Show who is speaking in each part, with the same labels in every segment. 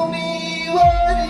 Speaker 1: रंगभूमीवरी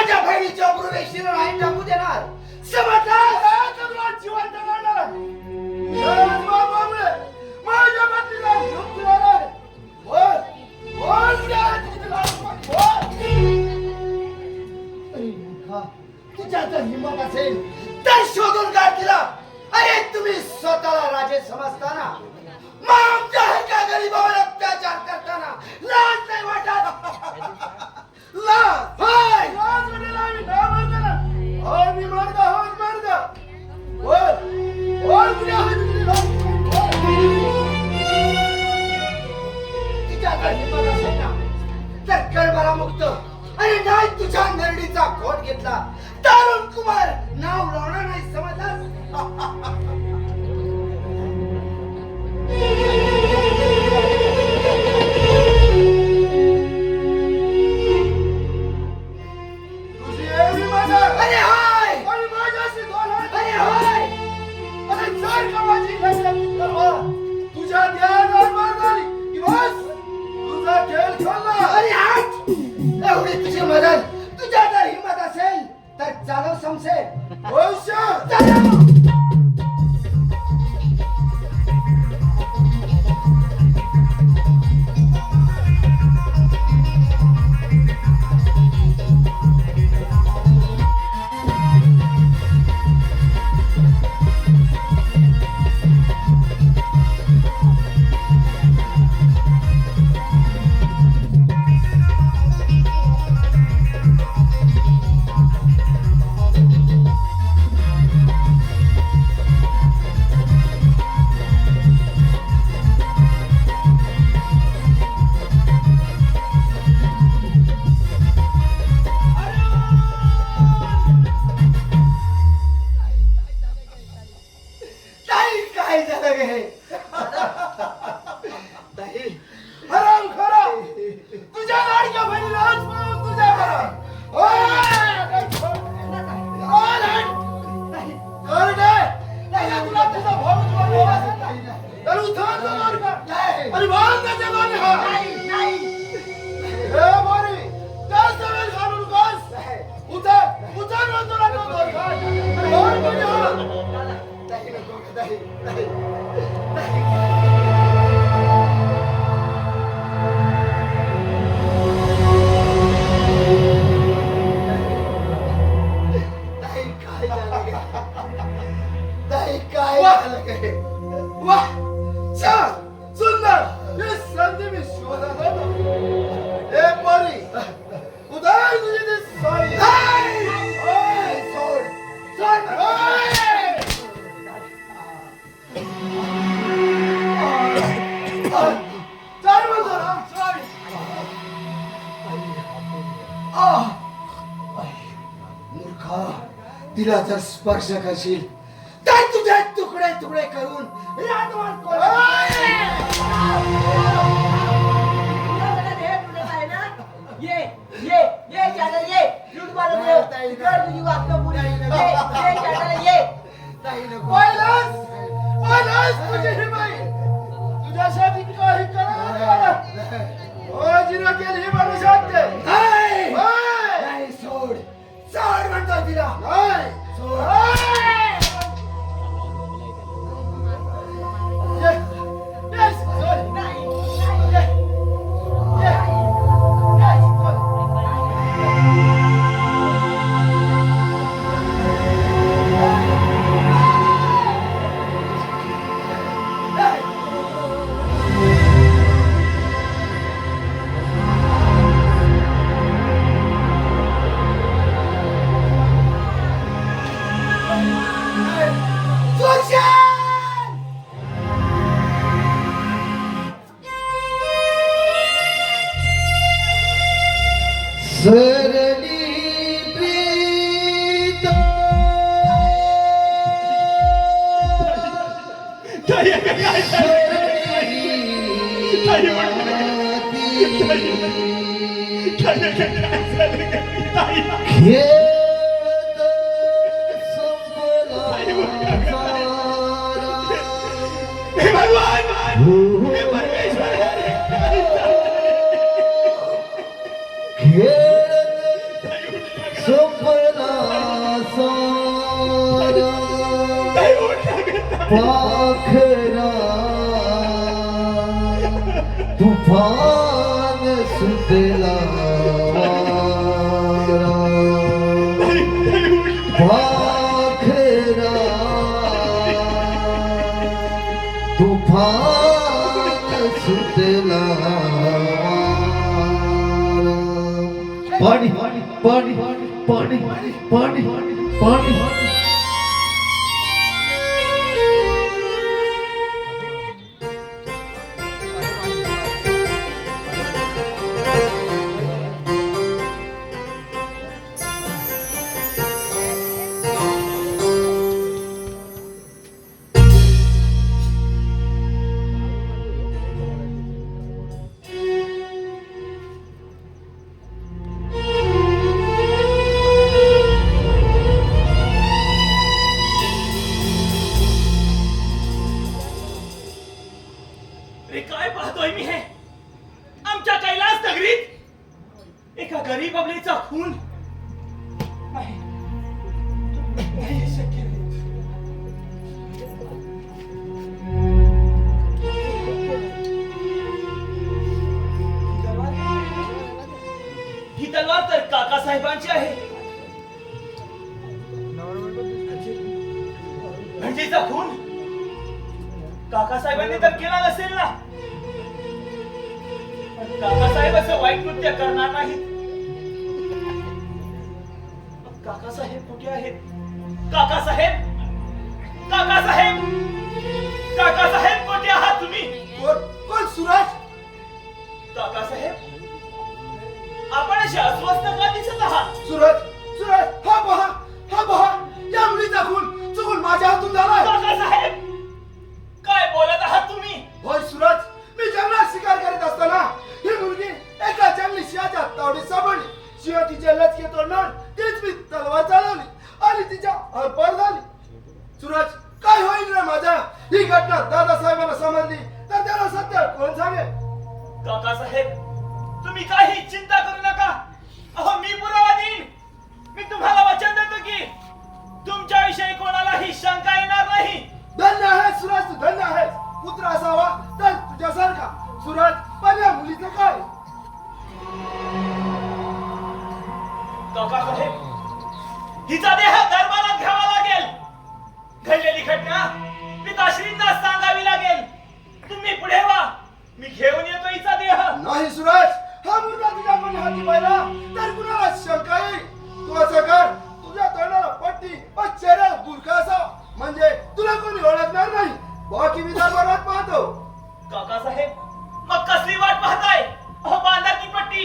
Speaker 1: माझ्या बहिणीच्या पूर्वेशीला नाही टाकू देणार. समजला तुला जिवंत करणार. माझ्या पत्नीला घेऊन तुला बोल बोल तुझ्या जर हिंमत असेल तर शोधून काढ तिला. अरे तुम्ही स्वतःला राजे समजताना मग आमच्या हलक्या गरीबावर अत्याचार करताना लाज नाही वाटत? लाज होय लाज वाटेल. आम्ही ना म्हणताना हो मी मर्द होत मर्द बोल बोल तुझ्या तिच्या जर हिंमत असेल ना तर गडबडा मुक्त. अरे नाही तुझ्या नरडीचा खोट घेतला तरुण कुमार नाव लावणार नाही. समजलास? तुझी एवढी माझा अरे हाय आणि माझ्याशी दोन हात अरे हाय. अरे जर का माझी तुझ्या ध्यानावर मार झाली की बस तुझा खेळ चालला. अरे हात एवढी तुझी मदत. तुझ्या जर हिंमत असेल तर चालव समसेल. चालव. तिला जर स्पर्श करशील तर तुझे तुकडे तुकडे करून तुझ्यासाठी काही करा केली म्हणू शकते. नाही सोड सोड म्हणतो तिला.
Speaker 2: झोपला सारा पाखरा तुफान सुतला वारा पाखरा तुफान सुतला पानी पानी पानी पानी पानी पानी
Speaker 3: अरे काय पाहतोय मी हे आमच्या कैलास नगरीत एका गरीब अबलेचा खून नाही नाही, हे शक्य नाही. ही तलवार तर काकासाहेबांची आहे म्हणजे हिचा खून काकासाहेबांनी तर केला नसेल ना. पण काकासाहेब असं वाईट कृत्य करणार नाहीत. काकासाहेब कुठे आहेत? काकासाहेब काकासाहेब काकासाहेब कुठे आहात तुम्ही?
Speaker 1: कोण सूरज?
Speaker 3: काकासाहेब आपण असे अस्वस्थ का दिसत आहात?
Speaker 1: सूरज सूरज हा पहा या मुलीचा खून चुकून माझ्या हातून झालाय.
Speaker 3: काकासाहेब काय बोलत आहात तुम्ही?
Speaker 1: होय सूरज, मी जंगलात शिकार करीत असताना ही मुलगी एका जंगली सिंहाच्या तावडीत सापडली. सिंह तिचे लचके तोडणार तीच मी तलवार चालवली आणि तिच्या हरपार झाली. सूरज, काय होईल रे माझ्या? ही घटना दादासाहेबांना समजली तर त्याला सत्य कोण सांगेल?
Speaker 3: काकासाहेब तुम्ही काही चिंता करू नका. अहो मी पुरावा देईन. मी तुम्हाला वचन देतो की तुमच्या विषयी कोणालाही शंका येणार नाही.
Speaker 1: धन्य आहे सूरज, तू धन्य आहेस. पुत्र असावा तर तुझ्यासारखा. सूरज, पण या मुलीचं काय?
Speaker 3: काकासाहेब हिचा देह दरबारात घ्यावा लागेल. घडलेली घटना पिताश्रींना सांगावी लागेल. तुम्ही पुढे व्हा, मी घेऊन येतो हिचा देह.
Speaker 1: नाही सूरज, हा मुलगा तुझ्या कोणी हाती पाहिला तर कुणाला शंका येईल. तू असं कर, तुझ्या तोंडाला पट्टी व चेहऱ्याला बुरखा असावा म्हणजे तुला कोणी ओळखणार नाही. बाकी मी दरबारात पाहतो.
Speaker 3: काकासाहेब मग कसली वाट पाहताय? अहो बांधा ती पट्टी.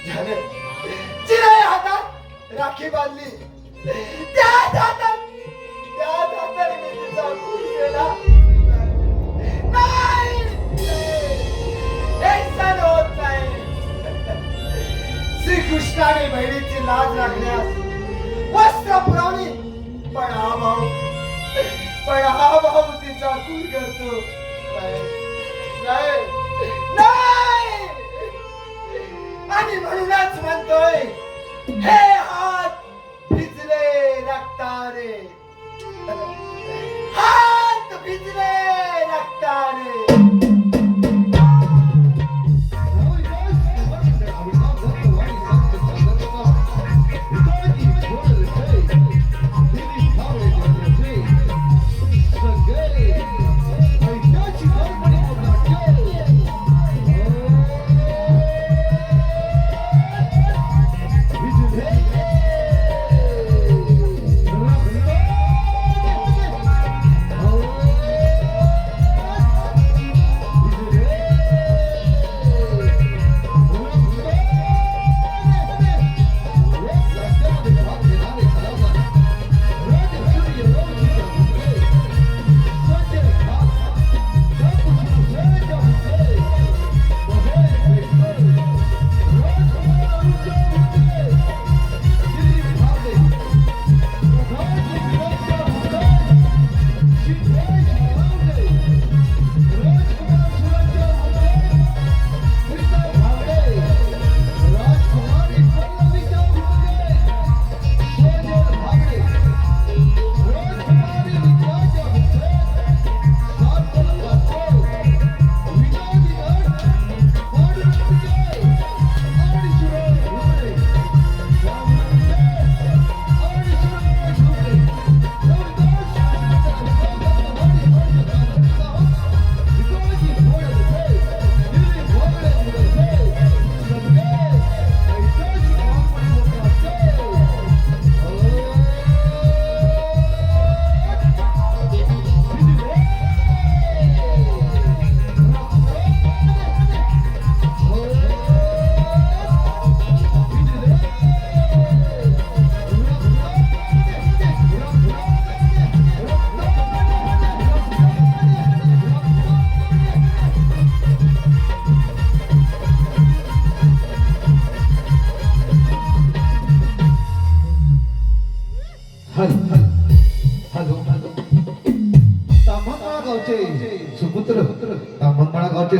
Speaker 1: झालं. जिने हातात राखी बांधली त्याच हातात मी तिचा खून केला. नाही, हे सण होत नाही. श्रीकृष्णाने बहिणीची लाज राखण्यास वस्त्र पुरवली, पण हा भाऊ तिचा खून करतो. नाही, नाही. आणि म्हणूनच म्हणतोय, हे हात भिजले रक्ताने, हात भिजले रक्ताने.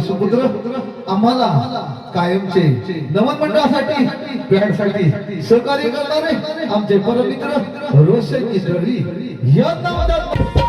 Speaker 2: सुपुत्र आम्हाला कायमचे नमन मंडळासाठी पॅडसाठी सहकार्य करणारे आमचे परमित्र रोशन चित्रवी यांना मदत.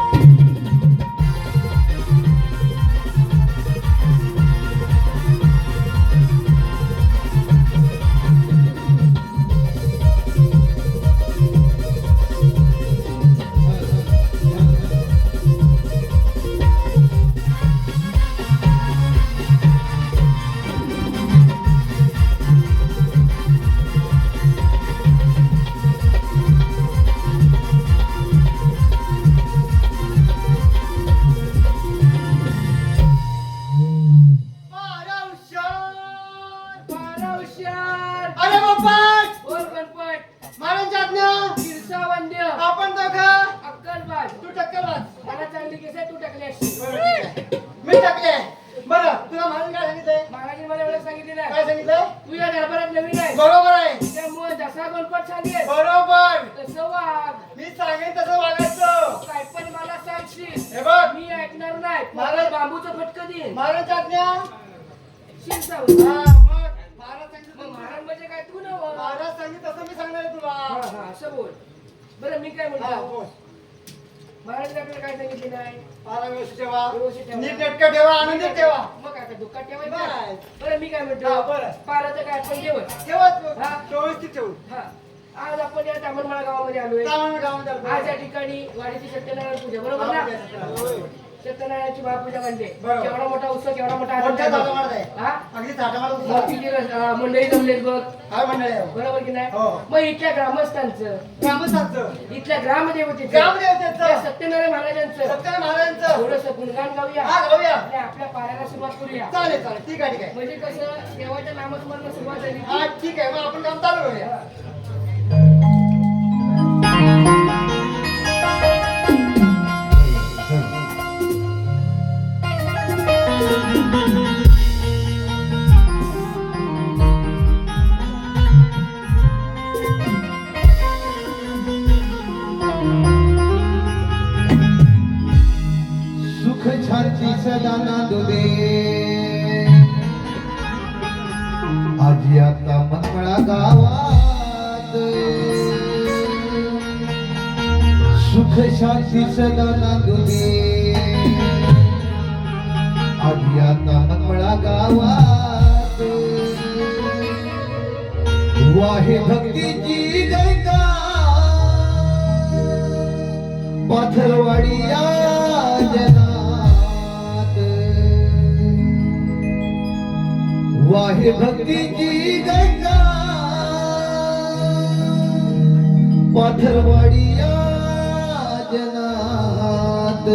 Speaker 1: मी टाकले. बरं, तुला महाराज काय सांगितलंय?
Speaker 4: महाराजांनी मला एवढं सांगितलेलं आहे.
Speaker 1: काय सांगितलंय?
Speaker 4: तू या दरबारात नवीन आहे.
Speaker 1: बरोबर आहे.
Speaker 4: त्यामुळे जसा गणपत सांगेल
Speaker 1: बरोबर.
Speaker 4: तसं वाग.
Speaker 1: मी सांगेन तसं वागायचं.
Speaker 4: काय पण मला सांगशील
Speaker 1: हे बघ,
Speaker 4: मी ऐकणार नाही.
Speaker 1: महाराज-
Speaker 4: बांबूचं फटकं देईन.
Speaker 1: महाराज आज्ञा.
Speaker 4: शिरसावं.
Speaker 1: हा, मग महाराज सांगितलं
Speaker 4: मग
Speaker 1: तसं.
Speaker 4: महाराज म्हणजे काय तू नव्ह.
Speaker 1: महाराज सांगितलं तसं मी सांगणार आहे तुला.
Speaker 4: हा, हा, असं बोल. बरं मी काय
Speaker 1: हा,
Speaker 4: म्हणतो
Speaker 1: बोल.
Speaker 4: महाराज आपल्याला काय सांगितले नाही.
Speaker 1: पारा व्यवस्थित ठेवा.
Speaker 4: व्यवस्थित ठेवा.
Speaker 1: नीट नेटकं ठेवा, आनंदित ठेवा.
Speaker 4: मग काय दुःखात ठेवायचं.
Speaker 1: बाय.
Speaker 4: बरं मी काय
Speaker 1: हा,
Speaker 4: म्हणतो
Speaker 1: बरं.
Speaker 4: पाराचं काय आपण जेवण.
Speaker 1: ठेवा.
Speaker 4: हा.
Speaker 1: व्यवस्थित ठेवू.
Speaker 4: हा आज आपण या तामणमाळा गावामध्ये आलोय.
Speaker 1: गावामध्ये आलो.
Speaker 4: आज या ठिकाणी वाडीची सत्यनारायण पूजा बरोबर ना. सत्यनारायणाची महापूजा म्हणते
Speaker 1: बरोबर.
Speaker 4: केवढा मोठा उत्सव केवढा मोठा आनंद
Speaker 1: मोठ्या
Speaker 4: आहे बघ.
Speaker 1: थाटामाटात आहे.
Speaker 4: हा?
Speaker 1: अगदी थाटामाटात उत्सव.
Speaker 4: मोठी मंडळी जमलेत बघ
Speaker 1: काय मंडळी आहे?
Speaker 4: बरोबर की नाही
Speaker 1: हो.
Speaker 4: मग इथल्या ग्रामस्थांचं
Speaker 1: ग्रामस्थांचं,
Speaker 4: इथल्या ग्रामदेवतेचं
Speaker 1: ग्रामदेवतेचं,
Speaker 4: त्या सत्यनारायण महाराजांचं
Speaker 1: सत्यनारायण महाराजांचं
Speaker 4: थोडंसं गुणगान गाऊया
Speaker 1: हा गाऊया.
Speaker 4: आणि आपल्या पारायणाला सुरुवात करूया
Speaker 1: चालेल चालेल, ठीक आहे ठीक आहे.
Speaker 4: म्हणजे कसं देवाच्या नामस्मरणाला सुरुवात झाली
Speaker 1: हा ठीक आहे, मग आपण काम चालू करूया.
Speaker 2: सुख शांती सदा नांदू दे आजी आता मनमळा गावात सुख शांती सदा नांदू दे आजी आता मनमळा गावात वाहे भक्तीची गंगा पाथरवाडी या जनात वाहे भक्तीची गंगा पाथरवाडी या जनात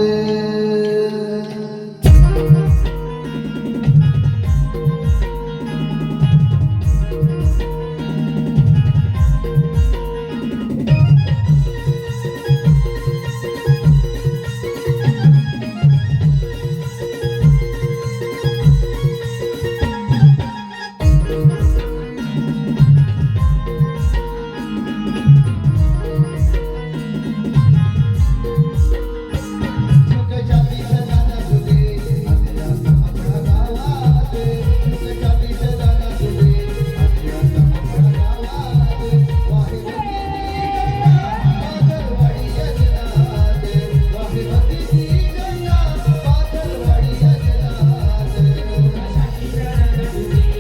Speaker 5: Thank you.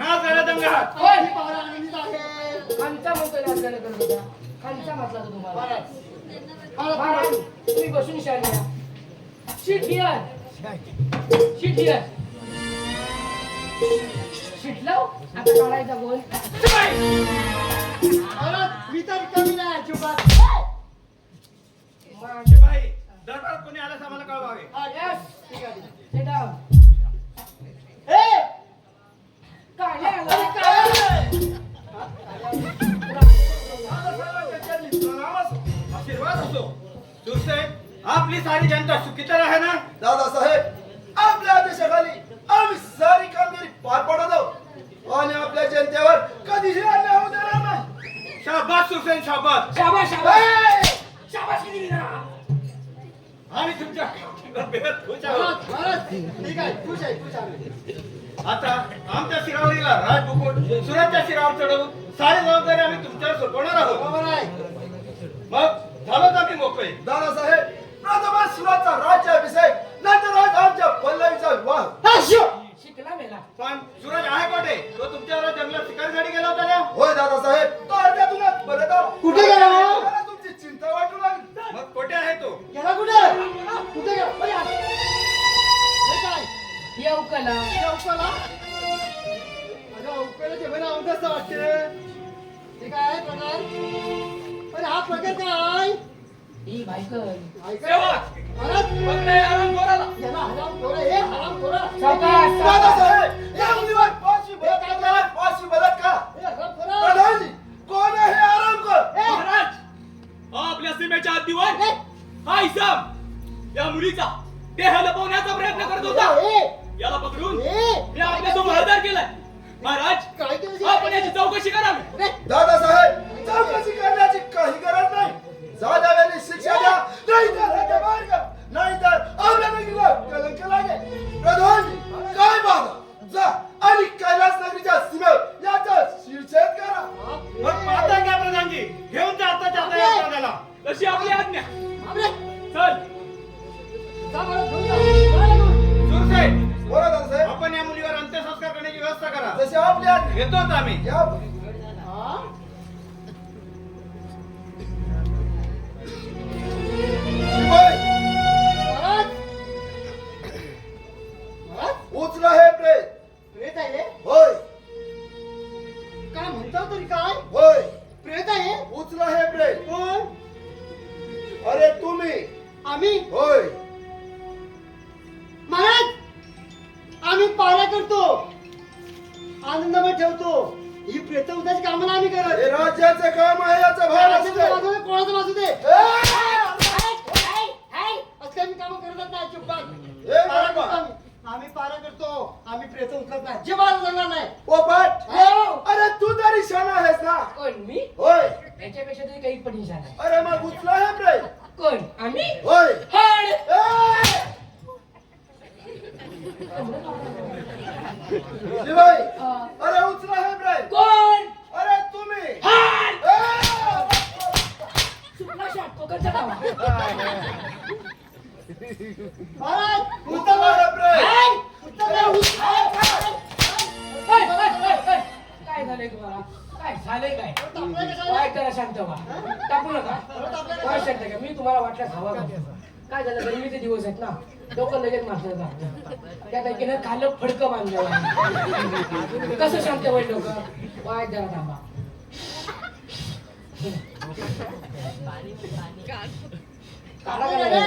Speaker 3: नाच गाणं दंगा
Speaker 4: कोण?
Speaker 5: पावरा आनंदीत आहे.
Speaker 4: खानचा म्हणतोय नाच गाणं करत होता. खानचा म्हटला तो तुम्हाला.
Speaker 5: महाराज
Speaker 4: महाराज, तुम्ही बसून शाळा. Sit here. Sit here. शिटलाव? आता काढायचा बोल.
Speaker 5: महाराज मी तर कमी नाही अजिबात.
Speaker 3: भाई दरबार कोणी आल्यास आम्हाला कळवावे.
Speaker 4: Yes. Sit down.
Speaker 5: ए
Speaker 4: काय नाही आलं?
Speaker 3: आशीर्वाद असो. सुरसेन आपली सारी जनता सुखी तर आहे ना?
Speaker 1: दादासाहेब आपल्या आदेशाखाली आम्ही सारी कामगिरी पार पाडत आहोत आणि आपल्या जनतेवर कधीही अन्याय होऊ देणार नाही.
Speaker 3: शाबास सुरसेन शाबास.
Speaker 4: शाबास शाबास. शाबास किती ना?
Speaker 3: आम्ही तुमच्या बेहद खुश आहोत.
Speaker 5: महाराज महाराज ठीक आहे खुश आहे खुश आहे.
Speaker 3: आता आमच्या शिरावरीला राजमुकुट सुराच्या शिरावर चढवून सारी जबाबदारी आम्ही तुमच्यावर सोपवणार आहोत.
Speaker 5: बरोबर आहे.
Speaker 3: मग झालं आम्ही मोकळे.
Speaker 1: दादासाहेब प्रथम सुराचा राज्याभिषेक नंतर आज आमच्या पल्लवीचा विवाह.
Speaker 4: शिकला मेला.
Speaker 3: पण सूरज आहे कोठे? तो तुमच्यावर जंगलात शिकारीसाठी गेला होता ना?
Speaker 1: होय दादासाहेब तो अर्ध्यातूनच परत आला.
Speaker 5: कुठे गेला?
Speaker 1: मला तुमची चिंता वाटू लागली.
Speaker 3: मग कोठे आहे तो?
Speaker 5: गेला कुठे? कुठे गेला? अरे यार. हे काय?
Speaker 4: येऊ कला.
Speaker 5: हे अवकाला? अरे अवकाला जेवण आवडत असं वाटते. हे काय आहे प्रकार? अरे हा प्रकार काय?
Speaker 4: ही बायकल.
Speaker 5: ऐका. महाराज याला हराम खोरा हे हराम खोरा.
Speaker 4: सावकाश, सावकाश.
Speaker 1: दादासाहेब या मुलीवर फाशी बलात्कार फाशी बलात्कार.
Speaker 5: हे हराम खोरा.
Speaker 1: प्रधानजी कोण आहे हे आरामखोर?
Speaker 3: महाराज हा आपल्या सीमेच्या हद्दीवर हा इसम या मुलीचा देह लपवण्याचा प्रयत्न करत होता. याला पकडून मी आपल्यासमोर हजर केलाय. महाराज
Speaker 5: काय केलं?
Speaker 3: आपण याची चौकशी करावी.
Speaker 1: दादासाहेब चौकशी करण्याची काही गरज नाही. जाण्यावेळी शिक्षा द्या नाहीतर ह्याच्या बाहेर घ्या. नाहीतर आपल्या नगरीला कलंक लागेल. प्रधानजी काय बघा जा आणि कैलास नगरीच्या सीमेवर याचा शिरछेद करा.
Speaker 3: मग पाहता घ्या प्रधानजी. घेऊन जा आता जाता या आपल्याला. तशी आपली आज्ञा.
Speaker 5: बापरे.
Speaker 3: चल
Speaker 5: जा महाराज घेऊन जा. जा लागून.
Speaker 3: सुरसेन
Speaker 1: बोला दादासाहेब
Speaker 3: आपण या मुलीवर अंत्यसंस्कार करण्याची व्यवस्था करा.
Speaker 1: जसे आपली आज्ञा.
Speaker 3: येतोच आम्ही.
Speaker 1: या
Speaker 5: हा?
Speaker 1: शिवाय
Speaker 5: महाराज महाराज
Speaker 1: उचला हे प्रेत.
Speaker 5: प्रेत आहे रे?
Speaker 1: होय
Speaker 5: काय म्हणता तरी काय?
Speaker 1: होय
Speaker 5: प्रेत आहे?
Speaker 1: उचला हे प्रेत.
Speaker 5: कोण?
Speaker 1: अरे तुम्ही
Speaker 5: आम्ही
Speaker 1: होय
Speaker 5: महाराज आम्ही पारा करतो आनंदमय ठेवतो. ही प्रेत उद्याची कामं आम्ही
Speaker 1: हे
Speaker 5: करत.
Speaker 1: राज्याचं काम आहे याचा भार असू दे.
Speaker 5: कोणाचं वाजू दे.
Speaker 1: ए!
Speaker 5: असं काही मी कामं करतच नाही चुप्पात.
Speaker 1: ए,
Speaker 5: पारा
Speaker 1: बाबा.
Speaker 5: करतो आम्ही. आम्ही पारा करतो. आम्ही प्रेत उचलत नाही. जे बाजू जाणार नाही.
Speaker 1: पोपट
Speaker 4: हो.
Speaker 1: अरे तू तरी शाणा आहेस ना.
Speaker 4: कोण मी?
Speaker 1: होय
Speaker 4: याच्यापेक्षा तरी काही पण निशाण आहे.
Speaker 1: अरे मग उचला हे प्रेत.
Speaker 4: कोण? आम्ही?
Speaker 1: होय
Speaker 4: हड.
Speaker 1: ए! शिवाय अरे उचला हे प्रेत.
Speaker 4: कोण?
Speaker 1: अरे तुम्ही
Speaker 4: हड.
Speaker 1: ए!
Speaker 4: सुटला शाट कोकणचा गावा.
Speaker 5: महाराज
Speaker 1: उचला हे प्रेत.
Speaker 4: काय झालंय तुम्हाला? काय झालंय काय?
Speaker 5: तापलाय कशाला?
Speaker 4: काय करा शांत व्हा. टाकू नका. काय शांत का? मी तुम्हाला वाटल्यास हवा घालतो. काय झालं गरमीचे दिवस आहेत ना, डोकं लगेच मारलं जातं. त्या पैकीनं खाल्लं फडकं बांधलं. कसं शांत होईल डोकं? वाय जरा थांबा. काढा का नाही?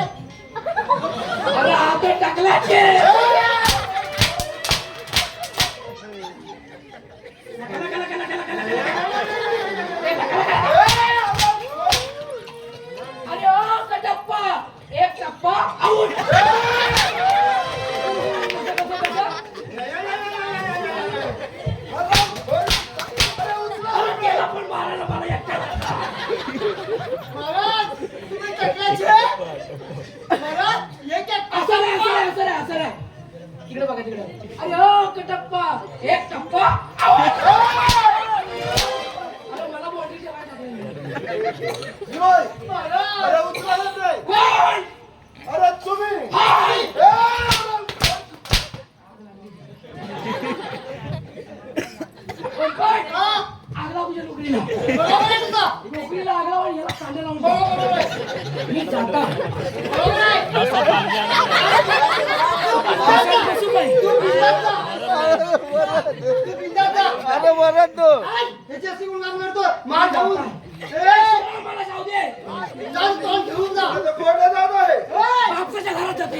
Speaker 4: अरे हात टाकलाचे. अरे ओ कटप्पा, एक टप्पा आऊट. केला पण मारायला मला एकट्याला.
Speaker 5: महाराज तुम्ही टकल्याचे? महाराज एक एक
Speaker 4: असं नाही, असं नाही, असं नाही, असं नाही. तिकडे बघा तिकडे. अरे ओ कटप्पा, एक टप्पा आऊट. अरे मला बॉडी जेवायला टाकली.
Speaker 1: शिवाय
Speaker 5: महाराज
Speaker 1: अरे उचला हे प्रेत.
Speaker 4: कोण?
Speaker 1: अरे तुम्ही
Speaker 4: हाय.
Speaker 1: ए!
Speaker 4: जाता
Speaker 5: तू बिंदास जा.
Speaker 2: अरे वरद तो
Speaker 5: ह्याची अशी गुणगान करतो मार खाऊन
Speaker 4: मला जाऊ दे
Speaker 5: जाऊन तोंड ठेवून जा.
Speaker 1: कोणत्या जात आहे
Speaker 4: बापसाच्या घरात जातो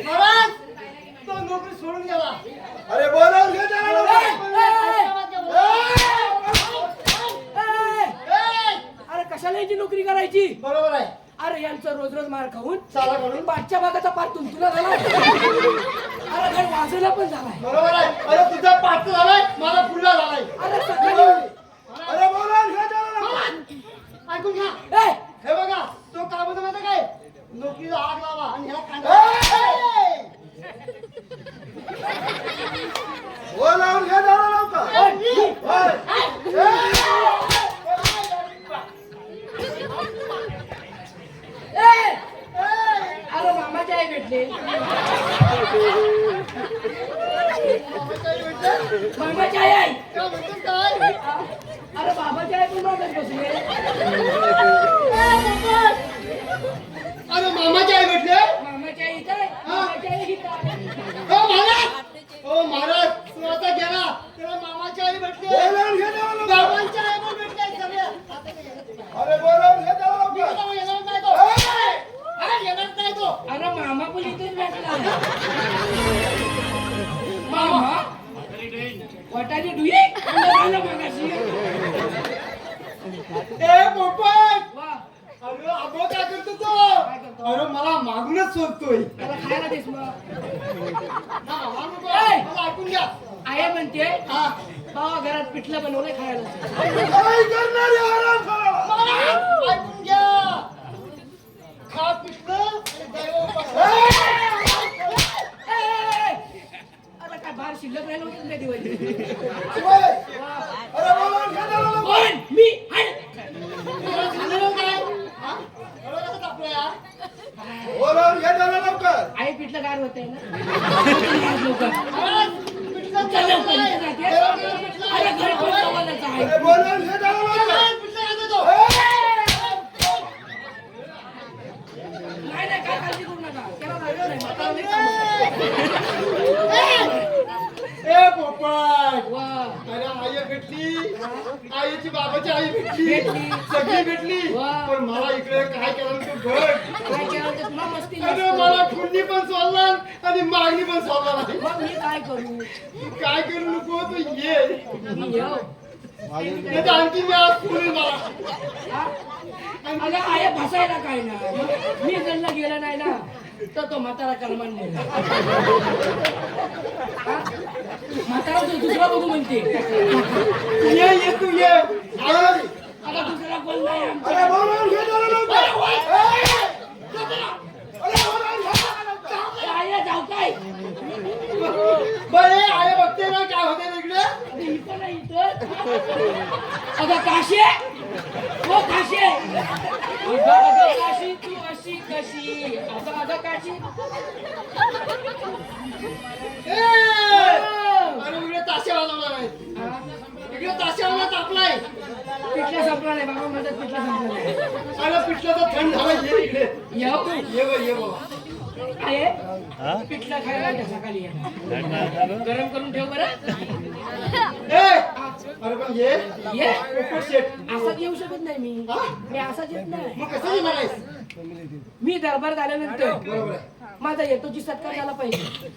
Speaker 5: महाराज तो नोकरी सोडून गेला.
Speaker 1: अरे बोलावून घे त्याला लवकर.
Speaker 4: अरे कशाला याची नोकरी करायची
Speaker 5: बरोबर आहे.
Speaker 4: अरे यांचं रोज रोज मार खाऊन
Speaker 5: चाला काढून
Speaker 4: पाठच्या भागाचा पार तुमतुला झाला अरे घर वाजायला पण झालाय
Speaker 5: बरोबर आहे. अरे तुझा पाठ झालाय मला पुढला झालाय.
Speaker 4: अरे सकाळी
Speaker 1: अरे बोलावून घे त्याला लवकर.
Speaker 5: ऐकून घ्या.
Speaker 4: ए,
Speaker 5: हे बघा तो काय म्हणतो माहिती काय नोकरीला आग लावा आणि ह्या कांदा
Speaker 1: बोलावून घे त्याला लवकर. होय.
Speaker 4: ए, अरे मामाची आई भेटली मामाची आई आई
Speaker 5: काय म्हणतो काय
Speaker 4: अरे बाबाची आई पण मागत बसली
Speaker 5: अरे मामाची आई भेटले.
Speaker 4: मामाची आई इथं आहे, मामाची आई इथं आहे.
Speaker 5: हो महाराज हो महाराज तू आता गेला त्याला मामाची आई भेटली
Speaker 1: बोलावून घे त्याला लवकर.
Speaker 5: बाबांची आई पण भेटली सगळे. आता काय येणार?
Speaker 1: अरे बोलावून घे त्याला
Speaker 5: मी
Speaker 1: लवकर.
Speaker 5: आता येणार नाही तो. हा, येणार नाही तो.
Speaker 4: अरे मामा पण इथेच भेटला मामा वटाची डुई झालं मगाशी
Speaker 5: ए पोपट
Speaker 4: वा
Speaker 5: अरे अगो काय करतो तो
Speaker 4: करतो?
Speaker 5: अरे मला मागूनच शोधतोय.
Speaker 4: त्याला खायला देस मग
Speaker 5: हा, हा नको.
Speaker 4: ए!
Speaker 5: मला ऐकून घ्या.
Speaker 4: आई म्हणते
Speaker 5: हा.
Speaker 4: बाबा घरात पिठलं बनवलंय खायला
Speaker 1: काय करणार आहे आराम करायला?
Speaker 5: महाराज, ऐकून घ्या. खा पिठलं आणि दैव उपास.
Speaker 4: अरे काय बाहेर शिल्लक राहिलं होतं त्या दिवशी
Speaker 1: शिवाय. अरे बोलावून घे त्याला लवकर.
Speaker 4: कोण मी हाय.
Speaker 5: तुला झालेलं काय हा? एवढं कसं तापलं यार?
Speaker 1: बोलावून घे त्याला लवकर.
Speaker 4: आई पिठलं गार होतंय ना लवकर
Speaker 5: महाराज, पिठलं
Speaker 4: चल लवकर
Speaker 5: काय?
Speaker 4: इथं जाते.
Speaker 5: देवाला पिठलं आहे.
Speaker 4: अरे घर पण जवळच आहे
Speaker 1: अरे बोलावून घे त्याला लवकर.
Speaker 5: महाराज, पिठलं खातो तो.
Speaker 4: नाही नाही काय काळजी करू नका त्याला राहिलं नाही म्हातारा नाही कामाचं.
Speaker 5: ए पोपट
Speaker 4: वा
Speaker 5: अरे आई भेटली आईची बाबाची आई भेटली
Speaker 4: भेटली.
Speaker 5: सगळी भेटली
Speaker 4: वा.
Speaker 5: पण मला इकडे काय केलं तू बघ
Speaker 4: काय केलं तर तुला मस्ती
Speaker 5: अरे
Speaker 4: नसतं.
Speaker 5: मला खुंडी पण सोडला आणि मागणी पण सोडला नाही
Speaker 4: मग मी काय करू
Speaker 5: तू काय करू नको तू ये
Speaker 4: मी येऊ
Speaker 5: नाही तर आणखी मी आज पुढे मला
Speaker 4: हा? अगं आया बसायला काय ना मी जणला गेला नाही ना तर तो म्हातारा कलमान नाही म्हातारा तू दुसरा बघू म्हणते
Speaker 5: ये तू ये
Speaker 1: अरे
Speaker 4: आता दुसरा कोण नाही आमच्या
Speaker 1: अरे बोलावून घे त्याला लवकर. अरे बोलावून घे त्याला लवकर.
Speaker 4: आया जाऊ काय
Speaker 5: बरे आई बघते ना काय होते इकडे
Speaker 4: इथं नाही इथं अगं काशी हो काशी अगं काशी तू अशी कशी अगं काशी
Speaker 5: अरे इकडे ताशे वाजवला नाही
Speaker 4: हा?
Speaker 5: इकडे ताशेवाला तापलाय
Speaker 4: पिठला संपला नाही बाबा माझा पिठला संपला नाही
Speaker 5: अरे पिठलं तर थंड झाला ये इकडे
Speaker 4: येऊ
Speaker 5: ये बघ
Speaker 4: आहे पिठला खायला द्या सकाळी या. गरम करून ठेव बरं
Speaker 5: अरे पण ये
Speaker 4: ये
Speaker 5: पोपट शेट
Speaker 4: असाच येऊ शकत नाही मी
Speaker 5: हा?
Speaker 4: मी असाच येत नाही
Speaker 5: मग कसं येणार आहेस
Speaker 4: मी दरबार झाल्यानंतर
Speaker 5: बरोबर आहे
Speaker 4: माझा येतोची सत्कार झाला पाहिजे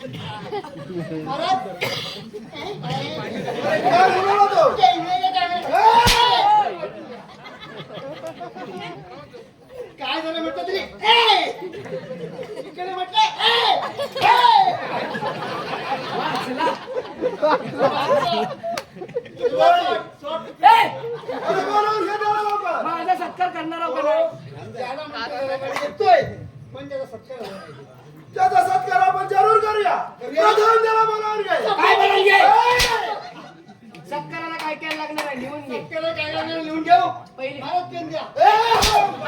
Speaker 1: काय बोलावला तो?
Speaker 5: काय झालं म्हटलं तरी इकडे म्हटलं
Speaker 4: वाचला. ए!
Speaker 1: अरे बोलावून घे त्याला लवकर.
Speaker 4: माझा सत्कार करणारा का नाही
Speaker 5: त्याला म्हणतात येतोय पण त्याचा सत्कार झाला पाहिजे.
Speaker 1: त्याचा सत्कार आपण जरूर करूया. प्रथम त्याला बोलावून घे.
Speaker 4: काय बोलाल घे सत्काराला काय काय लागणार आहे लिहून घे
Speaker 5: सत्काराला काय लागणार लिहून घेऊ
Speaker 4: पहिले
Speaker 5: भारत पेन द्या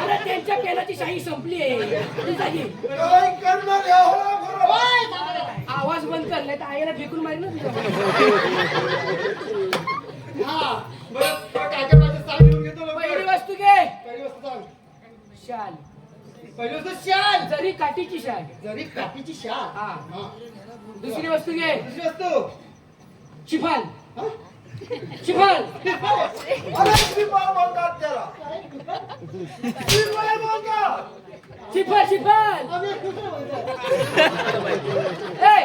Speaker 4: अरे त्यांच्या पेनाची शाही संपली आहे ती जागी.
Speaker 1: काय करणार या होला
Speaker 4: आवाज बंद कर नाही तर आईला फेकून मारी ना तुझ्या
Speaker 5: हा बरं काय काय पाहिजे सांग लिहून घेतो लवकर.
Speaker 4: पहिली वस्तू घे
Speaker 5: पहिली वस्तू
Speaker 4: शाल
Speaker 5: पहिली वस्तू शाल.
Speaker 4: जरी काठीची शाल.
Speaker 5: जरी काठीची शाल.
Speaker 4: हा.
Speaker 5: हा.
Speaker 4: दुसरी वस्तू घे.
Speaker 5: दुसरी वस्तू
Speaker 4: शिफाल. शिफाल.
Speaker 1: अरे शिपाल म्हणतात त्याला शिपाल म्हणतात.
Speaker 4: शिफाल शिफाल.
Speaker 5: आम्ही एक दुसरं म्हणतो.
Speaker 4: ए,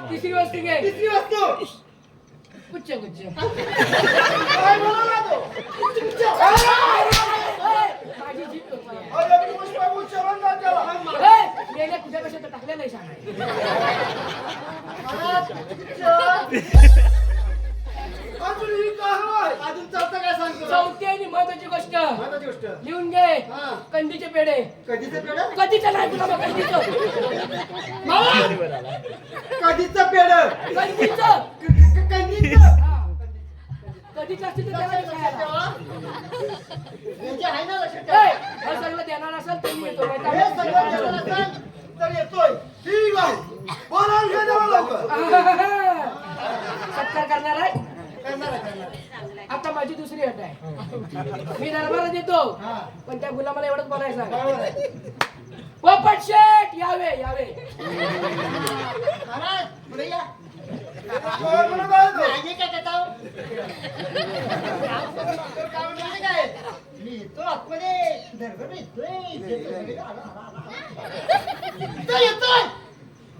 Speaker 4: तिसरी वस्तू घे.
Speaker 5: तिसरी वस्तू
Speaker 4: गुच्छ गुच्छ.
Speaker 1: काय म्हणाला तो?
Speaker 4: माझी जीभ टोचली आहे.
Speaker 1: अरे पुष्पगुच्छ म्हणतात त्याला.
Speaker 4: ए, मेल्या तुझ्या कशात टाकल्या नाही सांगा.
Speaker 1: अजून ही काय?
Speaker 5: अजून चौथं काय सांगतो?
Speaker 4: चौथी आणि महत्वाची गोष्ट
Speaker 5: महत्वाची गोष्ट.
Speaker 4: लिहून घे.
Speaker 5: हा.
Speaker 4: कंदीचे पेढे.
Speaker 5: कधीचं पेड?
Speaker 4: कधीचं नाही तुला मग कंदीचं.
Speaker 5: कधीचं पेड?
Speaker 4: कंदीचं.
Speaker 5: कधीचं?
Speaker 4: हा. कधीचं असतील तर त्याला खायला.
Speaker 5: म्हणजे आहे ना लक्षात
Speaker 4: ए,
Speaker 5: ठेवा.
Speaker 4: हे सगळं देणार असेल तर मी येतो.
Speaker 5: हे सगळं देणार असेल तर येतोय.
Speaker 1: ठीक आहे. बोलावून घे त्याला लवकर.
Speaker 4: सत्कार करणार आहे.
Speaker 5: करणार आहे, करणार आहे.
Speaker 4: आता माझी दुसरी अट आहे. मी दरबारात येतो
Speaker 5: हा.
Speaker 4: पण त्या गुलामाला एवढंच बोलायचं आहे.
Speaker 5: बरोबर आहे.
Speaker 4: पोपट शेठ यावे यावे.
Speaker 5: महाराज, पुढे या.
Speaker 1: काय म्हणत आहे तो?
Speaker 5: नाही काय करता? काय म्हणते काय? मी येतो आतमध्ये. दरबार येतोय. येतोय. येतोय.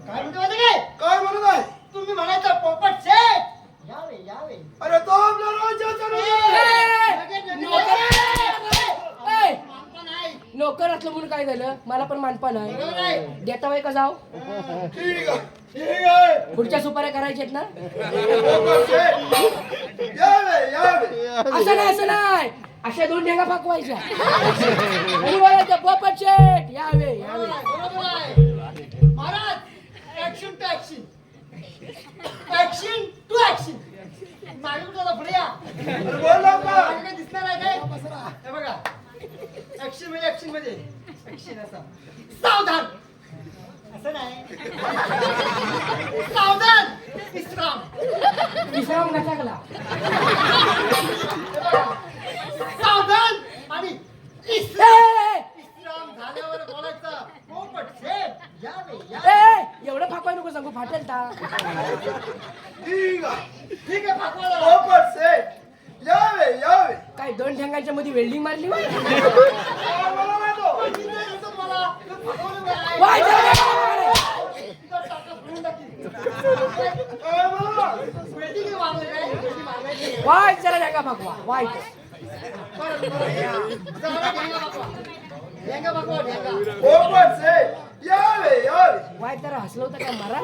Speaker 5: काय म्हणतो माहिती काय?
Speaker 1: काय म्हणत आहे?
Speaker 5: तुम्ही म्हणायचं पोपट शेठ यावे यावे.
Speaker 1: अरे तो आपल्या राज्याचा
Speaker 4: ए,
Speaker 5: मानता नाही.
Speaker 4: नोकर असलं म्हणून काय झालं मला पण मानपान
Speaker 5: बरोबर
Speaker 4: आहे.
Speaker 5: आहे.
Speaker 4: देता वय का जाऊ.
Speaker 1: ठीक आहे. ठीक आहे.
Speaker 4: पुढच्या सुपाऱ्या करायच्यात ना.
Speaker 1: यावे यावे.
Speaker 4: असं नाही असं नाही. अशा दोन ढेंगा फाकवायच्या. आणि बोलायचं पोपट शेठ यावे यावे.
Speaker 5: बरोबर आहे. महाराज action to action. Action to action. मागे कुठं पुढे या.
Speaker 1: अरे बोल लवकर.
Speaker 5: मागे काय दिसणार आहे काय? हे बघा. ऍक्शन म्हणजे ऍक्शन म्हणजे ऍक्शन असा. सावधान. असं नाही. सावधान. विश्राम.
Speaker 4: विश्राम घातला.
Speaker 5: सावधान आणि
Speaker 4: ए,
Speaker 5: विश्राम.
Speaker 4: ए,
Speaker 5: विश्राम झाल्यावर बोलायचं पोपट शेठ यावे
Speaker 4: ए,
Speaker 5: यावे.
Speaker 4: ए, एवढं फाकवाय नको सांगू फाटेल ता.
Speaker 1: ठीक आहे.
Speaker 5: ठीक आहे पाकवाला.
Speaker 1: पोपट सेठ. यावे यावे.
Speaker 4: काय दोन ढेंगांच्या मध्ये वेल्डिंग मारली होय?
Speaker 1: काय म्हणाला तो?
Speaker 4: वाय, चला, चला, चला.
Speaker 1: काय म्हणाला?
Speaker 4: वाय जरा ढेंगा फाकवा वाय.
Speaker 1: पोपट सेठ. यावे यावे.
Speaker 4: वाय जरा हसलं होतं का मरा.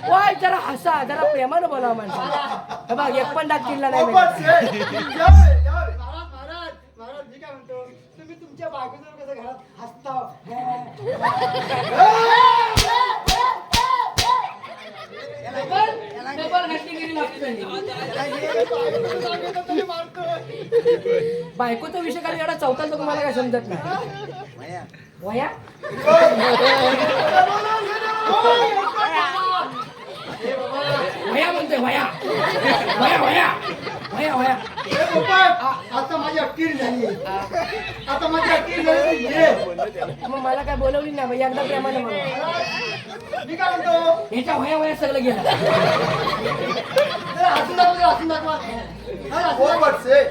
Speaker 4: वाय जरा हसा जरा प्रेमानं बोलावं माणसाला. हे बघ एक पण दात किल्ला नाही
Speaker 1: पोपट
Speaker 4: मिळाला.
Speaker 1: सेठ. यावे यावे.
Speaker 5: महाराज मी काय म्हणतो तुम्ही तुमच्या बायकोजवळ कसं घरात हसता.
Speaker 4: डबल घातली गेली लागते त्यांनी.
Speaker 5: तुम्ही मारतोय.
Speaker 4: बायकोचा विषय काय एवढा चौथा तर तुम्हाला काय समजत नाही. वया वया म्हणते वया वया वया वया वया.
Speaker 5: हे पोपट, आता माझी अक्कीर झाली. आता माझी अक्कीर झाली. ये.
Speaker 4: मग मला काय बोलवली नाही बाई एकदा प्रेमाने म्हणून.
Speaker 5: मी काय म्हणतो
Speaker 4: ह्याच्या वया वया सगळं गेलं.
Speaker 5: जरा हसून दाखवा, हसून दाखवा. हा, हसून दाखवा.
Speaker 1: पोपट सेठ.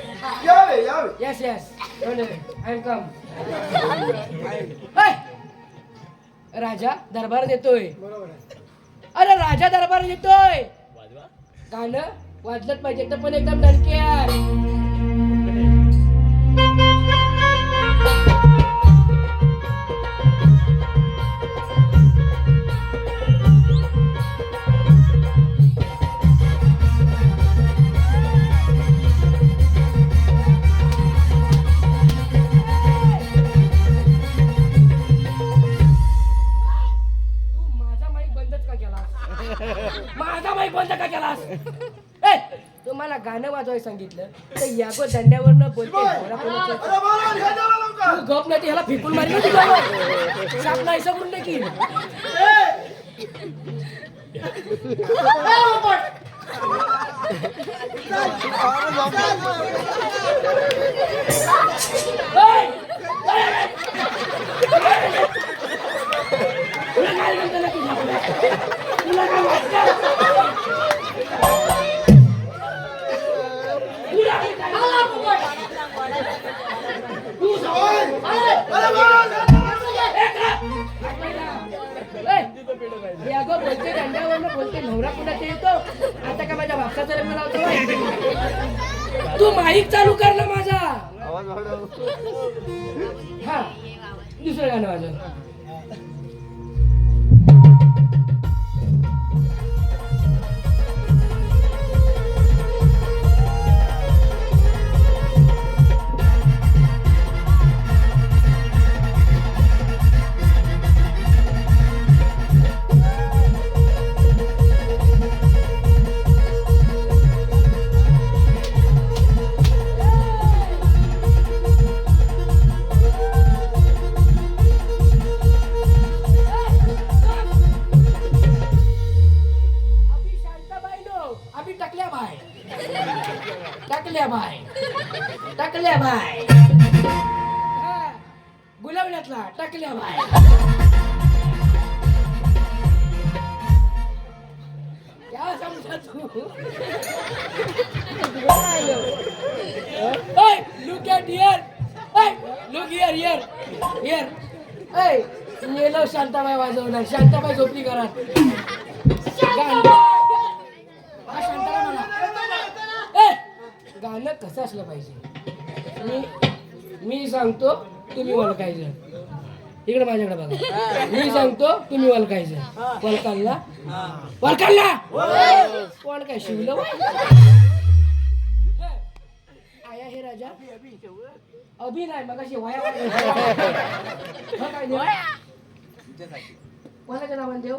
Speaker 1: यावे यावे.
Speaker 4: येस येस आय एम कम. राजा दरबार देतोय.
Speaker 5: बरोबर आहे.
Speaker 4: अरे राजा दरबार येतोय. गाणं वाजलंच पाहिजे तर पण एकदम दणक्यात. तू माझा माईक बंदच का केलास. माझा माईक बंद का केलास. ए तुम्हाला गाणं वाजवायला सांगितलं तर यागो दंड्यावरनं बोलते घोडा कोणाचं.
Speaker 1: अरे बोलावून घे त्याला लवकर.
Speaker 4: तू गप नाही ह्याला फेकून मारली होती का? साप नाही करून टाकी. तुला काय म्हणतो ना तुझ्या तुला काय वाटतं तुला काय तू
Speaker 1: अरे
Speaker 4: अगं बोलते दंड्यावरनं बोलते नवरा कुणाचा येतो आता का माझ्या बापसाचं लग्न लावतो तू माईक चालू कर ना माझा हा दुसरं गाणं वाजव टाकल्या बाय गुलाबण्यातला टाकल्या बाय क्या समजा तू look at here look here नेलो शांताबाई वाजवणार शांताबाई झोपली घरात गाणं कसं असलं पाहिजे मी सांगतो तुम्ही वळखायचं इकडे माझ्याकडे बघा मी सांगतो तुम्ही वळखायचं वळखालला कोण काय शिवलं आया हे राजा अभि नाही मग अशी वाया कोणाच्या नावाने देव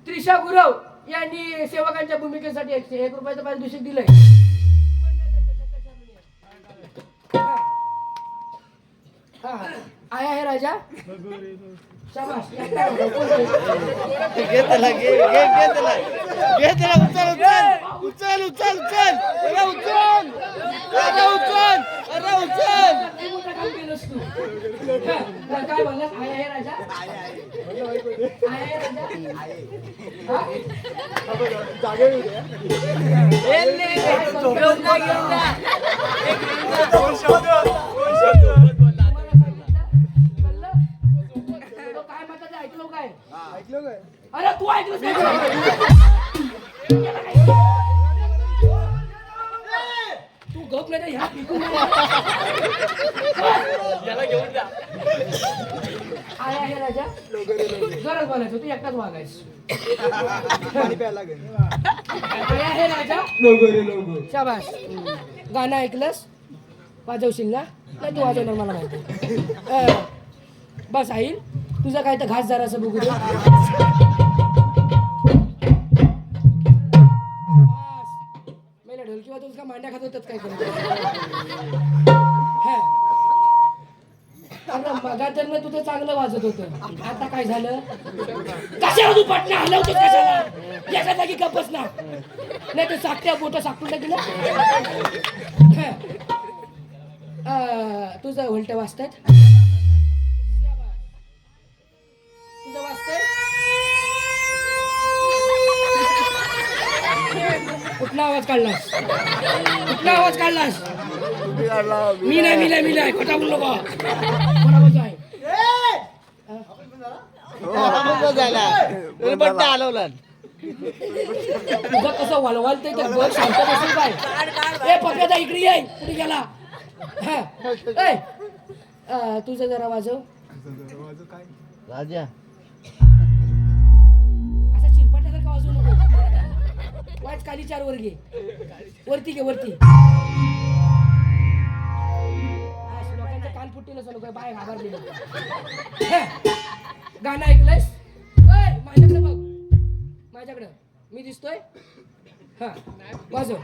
Speaker 4: त्रिशा गुरव यांनी सेवकांच्या भूमिकेसाठी 1 रुपयाचं पारितोषिक दिलंय आया हे राजा शाबास काय बोललास आया हे राजा आया हे राजा अरे तू ऐकलं तू गप नाही ह्या याला घेऊन जा आया हे राजा गरज बोलायचं तू एकटाच वागायच आया हे राजा शाबास गाणं ऐकलंस वाजवशील ना नाही तू वाजवणार मला माहिती बस आईल तुझा काय तर घास जरासं बघू दे मेला ढोलकी वाजवून का मांड्या खात होतात काय करत मगा तर ना तुझं चांगलं वाजत होतं आता काय झालं कशाला तू पटना हलवतोस कशाला याच्या जागी गप्पच ना नाही तर साकट्या बोट साकटून टाकी ना तुझं उलट वाजतायत तुझं वाजतंय कुठला आवाज काढलास कुठला आवाज काढलास मी नाही खोटा बोलू नको कोणाबद्दल आहे तुझं कसं वळवळते ते बघ शांत बसून काय ए पक्याचा इकडे ये कुठे गेला तुझं जरा वाजव
Speaker 2: राजा
Speaker 4: असा चिरपाट्यासारखा वाजवू नको वाज खाली 4 वर घे वरती घे वरती लोकांचं कान फुटतील असं लोक बाय घाबरलेलं गाणं ऐकलंयस माझ्याकडे बघ माझ्याकडं मी दिसतोय हा वाजव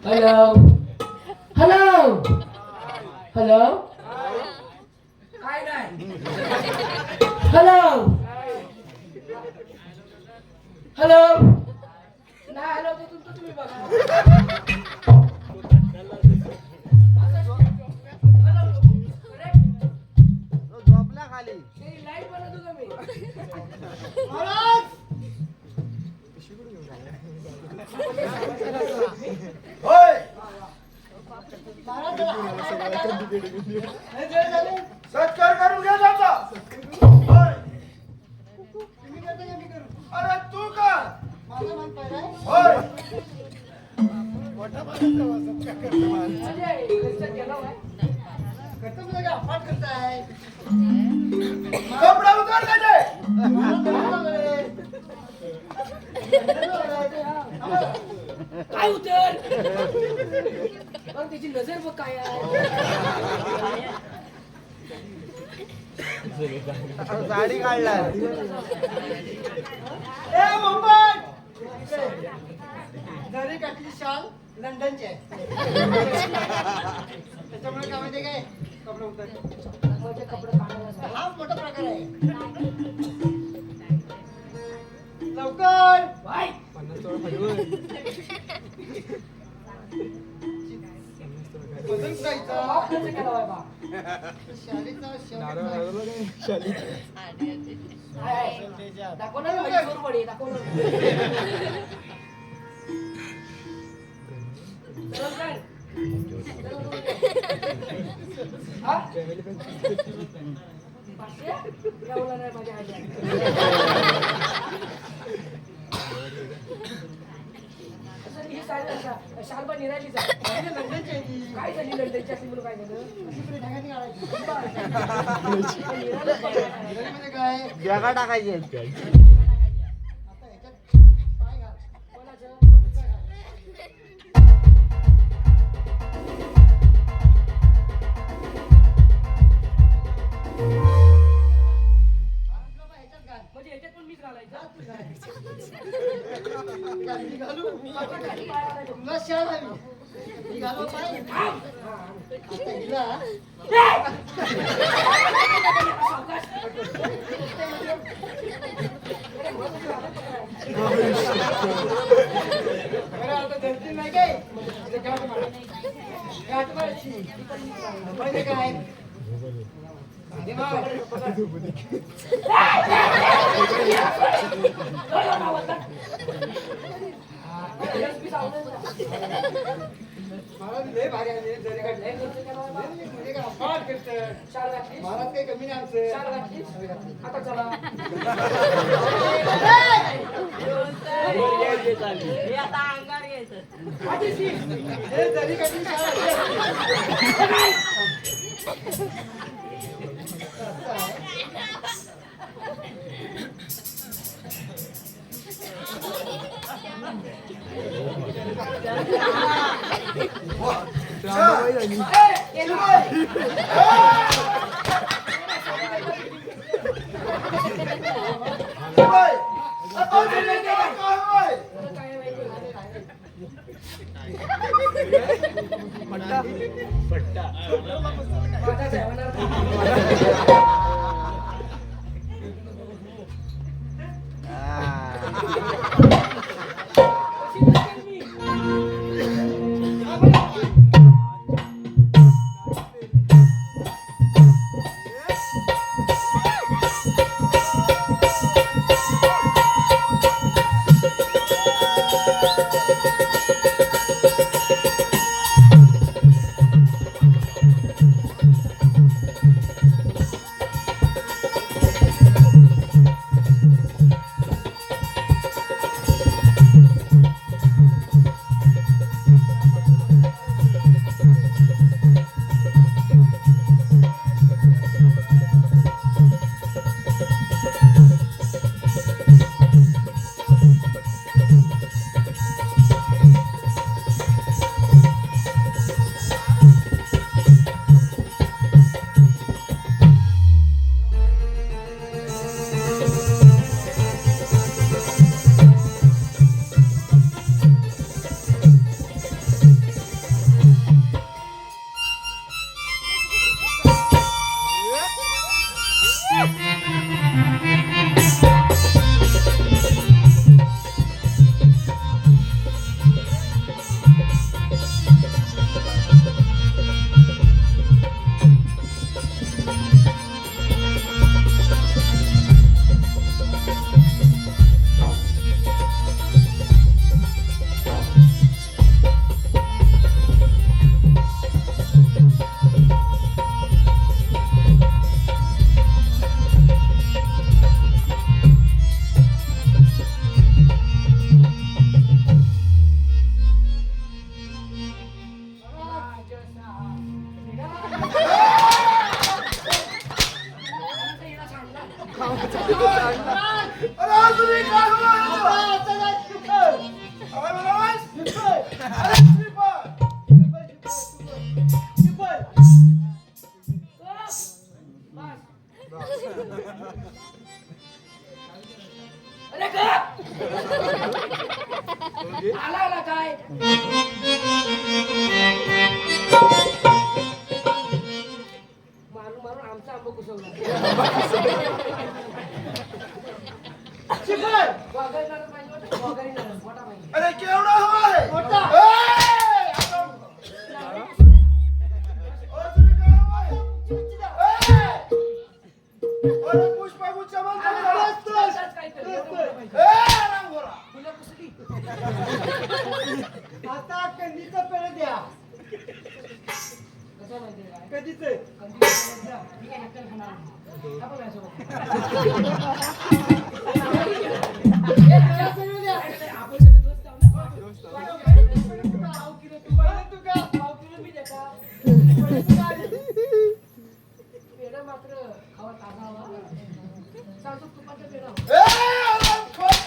Speaker 4: हॅलो हॅलो हॅलो काय नाही हॅलो हॅलो नाही हॅलो तर तुमचं तुम्ही बघा
Speaker 2: झोपला खाली
Speaker 4: लाईट बनवतो का मी
Speaker 5: महाराज
Speaker 1: होय
Speaker 5: महाराज जरा हात हे जे झाले
Speaker 1: सत्कार करून घ्या त्याचा. होय.
Speaker 5: तुम्ही करता का मी करू
Speaker 1: अरे तू का
Speaker 5: माझा मान पाहिलाय
Speaker 1: होय
Speaker 4: म्हणजे लक्षात गेला होय.
Speaker 5: करतो म्हणजे काय अफाट करताय
Speaker 1: कपडा उतार त्याचे.
Speaker 5: महाराज जरा झाले.
Speaker 4: काय उतर पण त्याची नजर बघ काय आहे
Speaker 2: साडी काढला
Speaker 5: ए मुंबई जरी काटली शाल लंडनची आहे त्याच्यामुळे काय माहिती काय कपडे उतरले
Speaker 4: म्हणजे कपडे काढायला
Speaker 5: हा मोठा प्रकार आहे लवकर
Speaker 4: बाय
Speaker 5: बदल जायचा
Speaker 4: बाप खर्च केला होय बा
Speaker 5: शालीचा
Speaker 4: दाखव ना माझी सोरवडी दाखव ना चल काय हा पाचशे एवढा नाही माझ्या असं ही शाल पण निरालीच आहे
Speaker 5: लंडनची आहे ती.
Speaker 4: काय झाली लंडनची असेल म्हणून काय झालं
Speaker 5: अशी पुढे ढगाने काढायची.
Speaker 4: निरालीच आहे.
Speaker 5: लंडनमध्ये काय
Speaker 2: जगा टाकायचे
Speaker 5: आता ह्याच्यात पाय घाल.
Speaker 4: कोणाचं?
Speaker 5: हात बाबा ह्याच्यात घाल.
Speaker 4: म्हणजे ह्याच्यात पण मीच घालायचं
Speaker 5: घाल, मी घालू. तुला शाल हवी. मी घालू पाय. आता हिला बरं, आता धरती नाही काय आता गाठ मार. गाठ मारायची. म्हणजे काय हे बघ. महाराज लय भारी आहे जरी काढले म्हणजे काय अफाट करतं.
Speaker 4: शाल घातली
Speaker 5: महाराज काही कमी नाही आमचं
Speaker 4: शाल घातली आता चला
Speaker 5: हे जरी काढली शाळा
Speaker 1: होय. आता ते लेकरं काय होय?
Speaker 4: काय माहिती माझा जेवणार
Speaker 1: अरे अजूनही काय होणार? काय म्हणालास? अरे श्रीपाद.
Speaker 4: अरे का आला आला काय मारून मारून आमचा आंबा कुसवला वगैरे नरम पाहिजे होतं, वगैरे नरम, मोठा पाहिजे.
Speaker 1: अरे केवढा हवाय?
Speaker 5: मोठा.
Speaker 1: ए, आता- अजूनही काय हवाय? ए, अरे पुष्पगुच्छ म्हणतो ना.
Speaker 4: तसंच काहीतरी, एवढं मोठं पाहिजे.
Speaker 1: ए, रांगोळा.
Speaker 4: फुलं पुसली.
Speaker 5: आता कंदीचं पेढे द्या.
Speaker 4: कसं माहितीये काय?
Speaker 5: कधीच
Speaker 4: कंदीचं पेढे द्या. मी काय एकट्याला खाणार नाही. आपण माझ्यासोबत. आपण कसं दोस्त आहोत ना? पाव किलो तू पाहिलं तू का? पाव किलो मी देता. पेढा मात्र खावा ताजा हवा. सांगतो तुपाचा पेढा.
Speaker 1: ए, रांगोळा.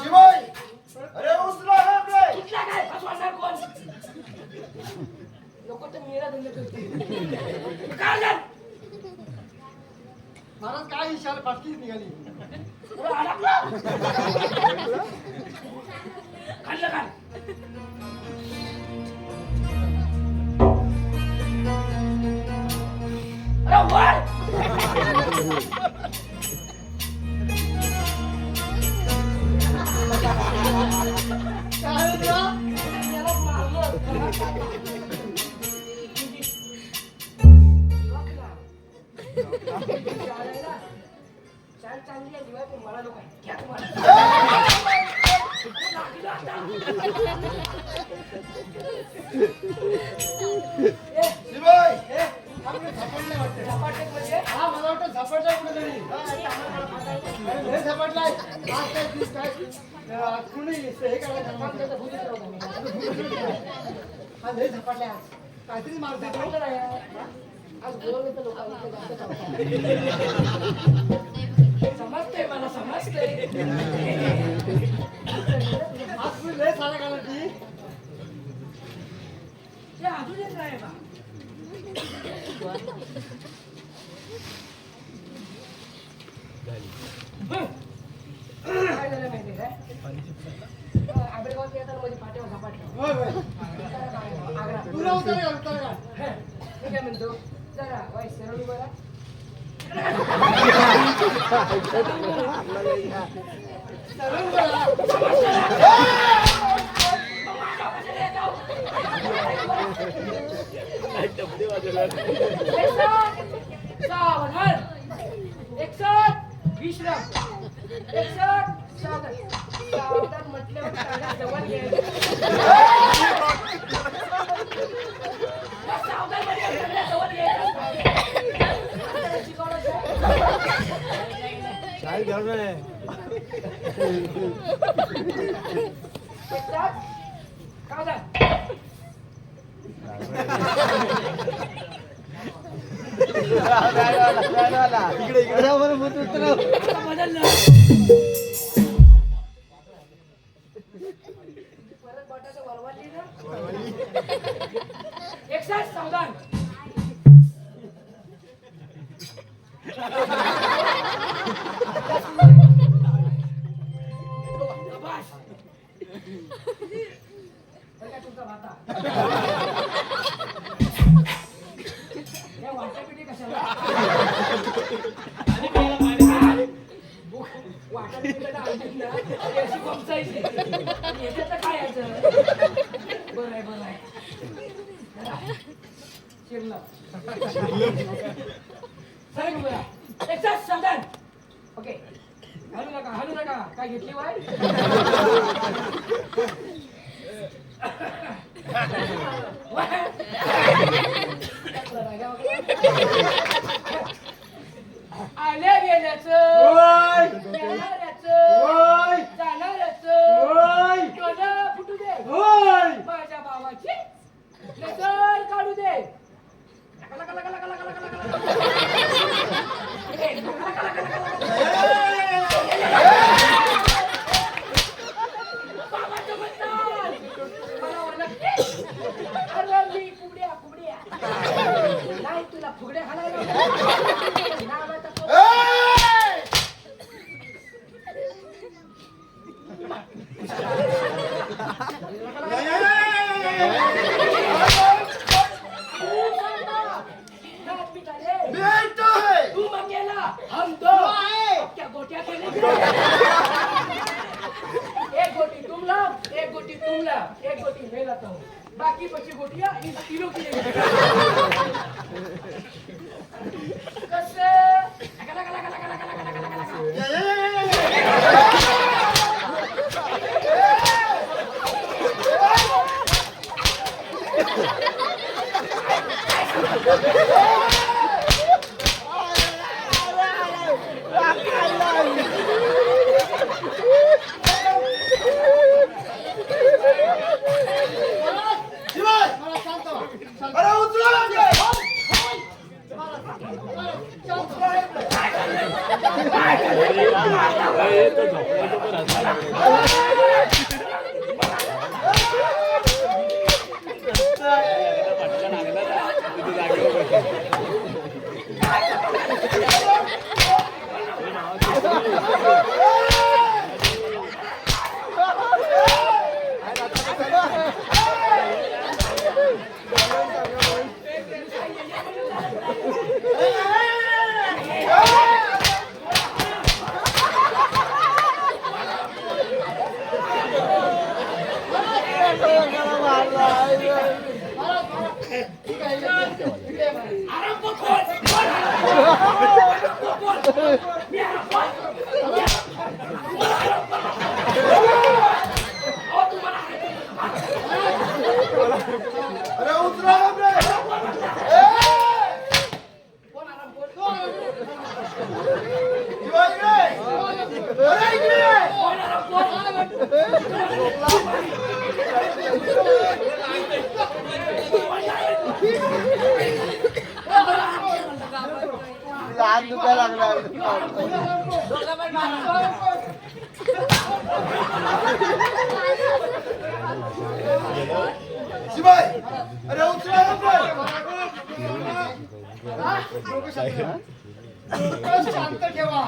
Speaker 1: शिवाय, अरे उचला हे आपले.
Speaker 4: कुठला काय? फसवणार कोण? नको तर मेरा धंदा करतो. काय झालं?
Speaker 5: महाराज काय इशारा फाटकीच निघाली.
Speaker 4: अरे अडकलं. खाल्लं काय? अरे वर!
Speaker 5: काय रे?
Speaker 4: याला मारलं. बघ ना. चाल चांगली आहे दिवाळी पण मला लोक आहे घ्या तुम्हाला लागलं आता.
Speaker 1: शिवाय,
Speaker 5: ए, आपलं झपाटलंय वाटतं.
Speaker 4: झपाटे म्हणजे
Speaker 5: हा, मला वाटतं झपाटलाय कुठेतरी. अरे, लय झपाटलाय. आज काय दिस काय? कुणी हे करायचं
Speaker 4: काम त्याचं भूतीच नव्हतं मी.
Speaker 5: हा लय झपाटलाय आज. काहीतरी मारतो.
Speaker 4: झपाटलं नाही यार. आज बोलवलं तर लोक इथे जास्त चावतात. समजतंय मला समजतंय.
Speaker 5: आज तुम्ही लय सारा काढला ती.
Speaker 4: ते अजून एक आहे बा. काय झालं माहितीये काय? आंबेडगावात येताना मध्ये पाठीवर झपाटलं.
Speaker 5: होय होय.
Speaker 4: आग्रा.
Speaker 5: तुला उतर का उतर का?
Speaker 4: मी काय म्हणतो जरा वाई सरळ उभा राहा.
Speaker 5: सरळ बोला.
Speaker 4: सावधान. 61 विश्राम. 61 सावधान. सावधान म्हटल्यावर काना जवळ घ्यायचं. सावधान म्हटल्यावर काना जवळ घ्यायचं. शिकवलं
Speaker 2: काय घेऊन आहे?
Speaker 4: 61 सावधान.
Speaker 2: इकडे बरोबर उतरव.
Speaker 4: आता बदललं. परत बोटाचं वरवरली ना. 61 सावधान. शाबास. बरं का तुमचा भाता? या वाटापिटी कशाला
Speaker 3: आणि प्यायला पाणी प्यायला.
Speaker 4: वाटापिटीला आणतात ना ती अशी बमचायची आणि याच्यात काय यायचं बरं आहे शिरलं चला की बघा एकच सावधान ओके हलू नका काय घेतली वाय आल्या गेल्याचं जाणाऱ्याचं टोलं फुटू दे माझ्या भावाची नजर काढू दे नाही तुला फुगड्या खायला तू मग गेला हम दो क्या गोटिया खेले एक गोटी तुमला एक गोटी तुमला एक गोटी मैं लाता हूँ बाकी बची गोटियां इन तीनों की
Speaker 1: अरे उचला अरे उतरा रे
Speaker 2: हात दुखायला लागला
Speaker 1: शिवाय अरे उचला
Speaker 5: शांत ठेवा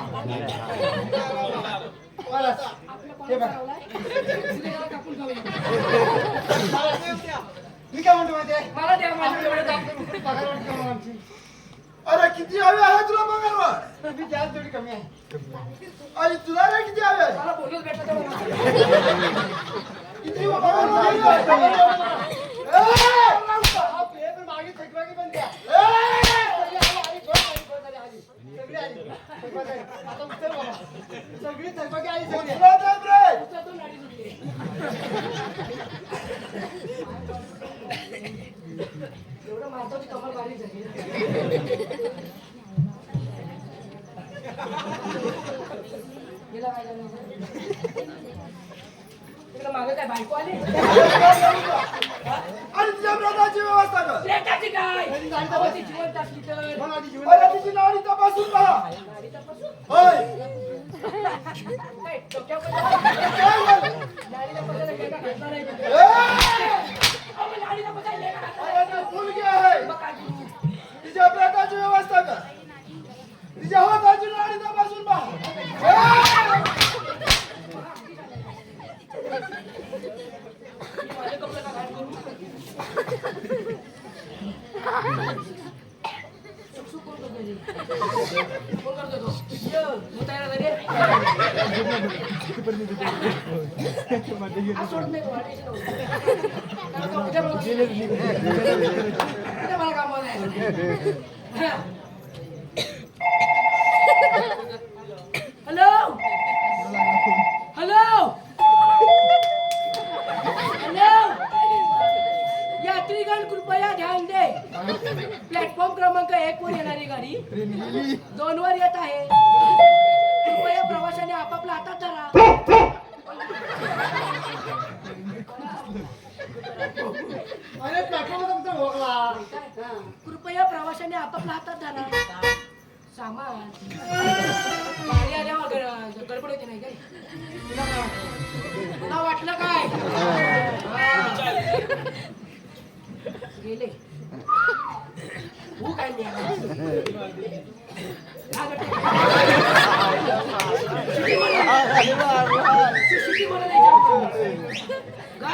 Speaker 5: मी काय म्हणतो माहितीये
Speaker 4: मला द्या माझ्या एवढं दाब
Speaker 5: पगार वाटतो आमची
Speaker 1: अरे किती हवे आहे तुला पगार
Speaker 5: मी द्याल थोडी कमी आहे
Speaker 1: आणि तुला रे किती हवे आहे
Speaker 4: मला बोलूच भेटत
Speaker 1: किती पगार मागे
Speaker 5: मागे थकवाकी पण द्या सगळी थकवाकी आली सगळी
Speaker 4: एवढं माणसाची कमाल बारीक झाली गेला काय झालं तिकडे मागे काय बायको आली
Speaker 1: आणि तुझ्या ब्रदाची व्यवस्था कर
Speaker 4: लेकाची काय गाडी जीवन टाकली तर
Speaker 1: अरे तिची नाडी तपासून पहा
Speaker 4: गाडी तपासून
Speaker 1: होय
Speaker 4: काय डोक्यावर गाडीला पकडलं लेका घातला नाही का? अहो, गाडीला पकडलं लेका घातला नाही.
Speaker 1: अरे ना मुलगी आहे
Speaker 4: मग काय करू?
Speaker 1: तिच्या ब्रदाची व्यवस्था कर तिच्या हाताची नाडी तपासून पहा
Speaker 4: माझे कपडे का घाण करू? फोन करतो तो. ये, तू तयार झाला रे? हा, सोड नाही तो, टेन्शन नको. त्याला तो उद्या मला- उद्या मला कामाला आहे. हॅलो हॅलो हॅलो, यात्रीगण कृपया ध्यान दे. प्लॅटफॉर्म क्रमांक 1 वर येणारी गाडी 2 वर येत आहे. कृपया प्रवाशांनी आपापला हातात धरा.
Speaker 5: अरे प्लॅटफॉर्म तुमचा भोगला.
Speaker 4: कृपया प्रवाशांनी आपापला हातात धरा. सामान गाडी आल्यावर गडबड होते नाही काय? तुला काय वाटलं? तुला वाटलं काय? गेले तू काय नाही. शिटी मला नाही का?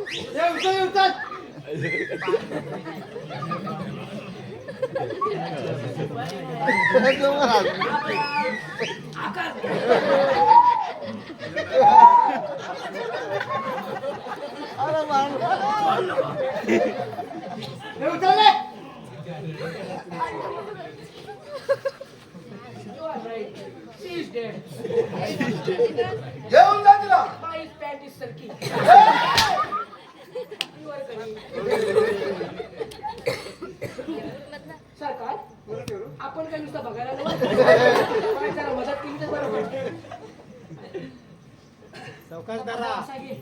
Speaker 5: हे उचल उचल.
Speaker 4: आकार
Speaker 5: हे उचल रे.
Speaker 4: You are right. She is dead.
Speaker 1: घेऊन जा तिला.
Speaker 4: My pant is sulky. You are correct. सरकार, आपण काय नुसतं बघायला नाही. काय जरा मदत केली तर बरं वाटेल. असा घे.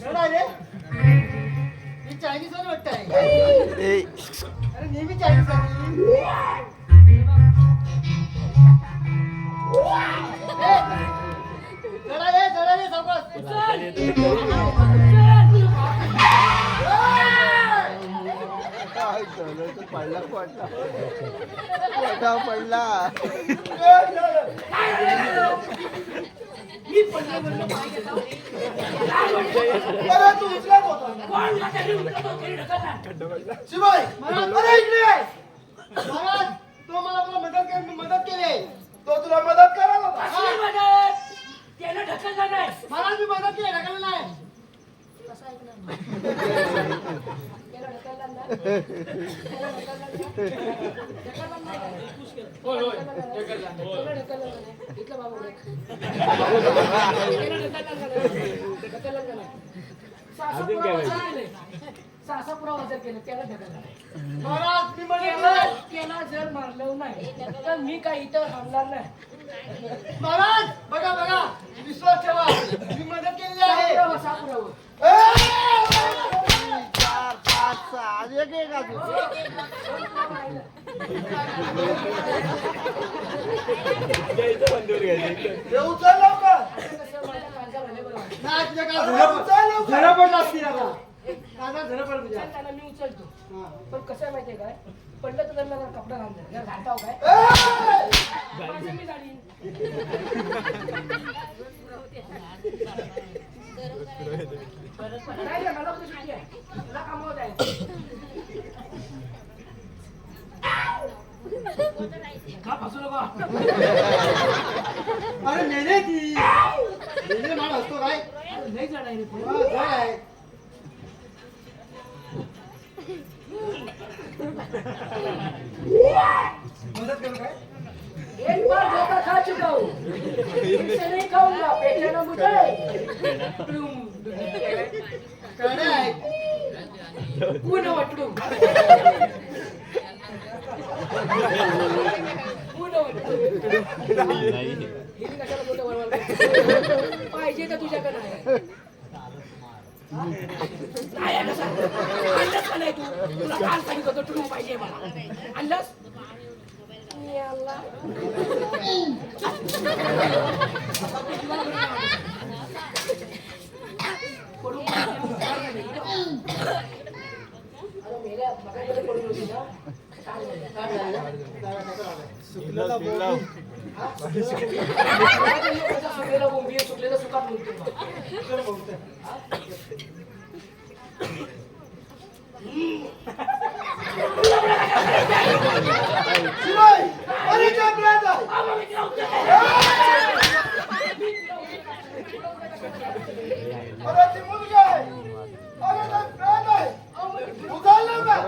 Speaker 5: जरा रे. ही चायनीज वाली वाटत आहे. अरे नेहमी चायनीज वाली. जरा रे सावकाश.
Speaker 2: पडला पडला.
Speaker 4: मी पडला म्हणलं पाहिजे जाऊ.
Speaker 1: अरे तू उचलत होता.
Speaker 4: कोण माझ्या उठला तो घरी ढकलला.
Speaker 1: शिवाय अरे इकडे ये.
Speaker 5: महाराज तो मला मदत केली.
Speaker 1: तो तुला मदत करायला होता.
Speaker 4: कसली मदत? त्यानं ढकलला नाही.
Speaker 5: महाराज मी मदत केली ढकललं नाही.
Speaker 4: कसं ऐकलं? त्याला ढकलला नाही. त्याला ढकलला नाही. ढकलला नाही. त्याला ढकलला नाही. इथलं बाबू रे. त्याला ढकलला नाही. सासा पुरा वजन केलंय. सासा पुरा वजन केलं. त्याला ढकलला नाही.
Speaker 5: महाराज मी मदत केली.
Speaker 4: त्याला जर मारलं नाही तर मी काय इथं थांबणार नाही.
Speaker 5: महाराज बघा बघा विश्वास ठेवा. मी मदत केलेली आहे.
Speaker 4: सापुरावं, सापुरावं.
Speaker 2: चार पाच सहा एक एक अजून.
Speaker 1: हे उचल लवकर.
Speaker 4: कसं माझ्या काळजाला झाले बरं वाटतं.
Speaker 5: नाही तुझ्या काय
Speaker 1: उचल लवकर.
Speaker 5: झरा पडला असतील आता. काना झरा पडला तुझ्या.
Speaker 4: त्यांना मी उचलतो.
Speaker 5: हा.
Speaker 4: पण कसं आहे माहितीये काय, पडलं तर त्यांना कपडा घालतात. जर घालताव काय माझं मी झाली. नाही रे, मला उद्या सुट्टी आहे. मला कामावर जायचं. का फसू नका.
Speaker 5: अरे मेले ती मेले मार असतो काय.
Speaker 4: नाही जाणार रे पुढे.
Speaker 5: हा, जड आहे. मदत करू काय.
Speaker 4: एक बार धोखा खा चुका हूँ, फिर से नहीं खाऊंगा. पेटना मुझे.
Speaker 5: कडे आहे.
Speaker 4: ऊन वाटू. ऊन वाटू. हिने कशाला मोठं वळवळ. पाहिजे तर तुझ्याकडे आहे. नाही आणलं सांग. आणलंच का नाही तू? तुला काल सांगितलं होतं टुलू पाहिजे मला. आणलंस? मी आणला. पडून अरे मेल्या मगाकडे पडून होती ना. काय झालं?
Speaker 5: सुकलेला बोलू.
Speaker 4: सुकलेला बोंबी सुकलेला सुकात म्हणतो.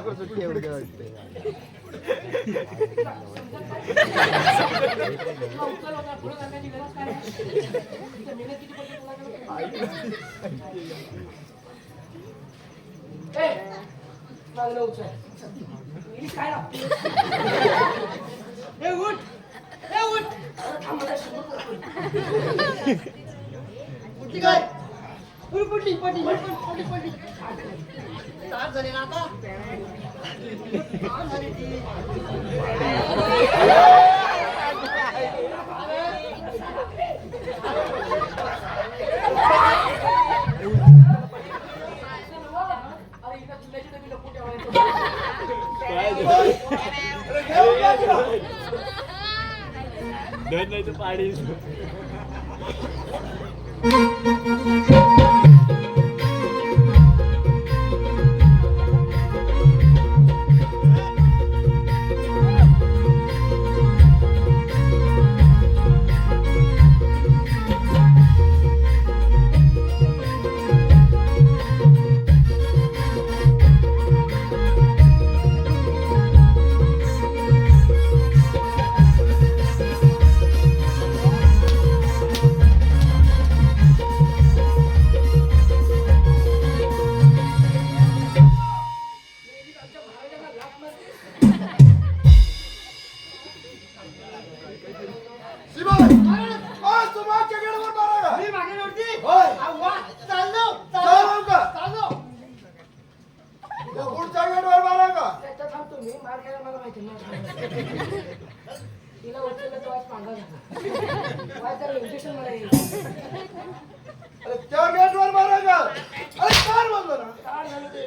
Speaker 2: ठेवले वाटते.
Speaker 4: उचल होता, पुढं जाण्याची गरज काय आहे? इथं मेहनत किती पडते तुला? मागणं उचल. ही काय लागते? ए, उठ. ए, उठ. अरे थांब, मला शिकवत नाही.
Speaker 5: कुठली काय पडली. ताट झाले ना आता ताट झाली ती.
Speaker 4: अरे इथं चुल्याची डबी नको ठेवायचं.
Speaker 3: धन नाही तर पाडी.
Speaker 5: मी मागे नव्हती.
Speaker 1: होय.
Speaker 5: वा, चाललो
Speaker 1: चाललो का?
Speaker 5: चाललो.
Speaker 1: पुढच्या गेटवर मारा का?
Speaker 4: त्याच्यात थांबतो मी, मार खायला मला माहिती नाही. तिला उचललं तेव्हाच पांगा झाला. वाय त्याला इंजेक्शन मला येईल.
Speaker 1: अरे त्या गेटवर मारा का? अरे काय बोललो ना?
Speaker 4: काय झालं ते?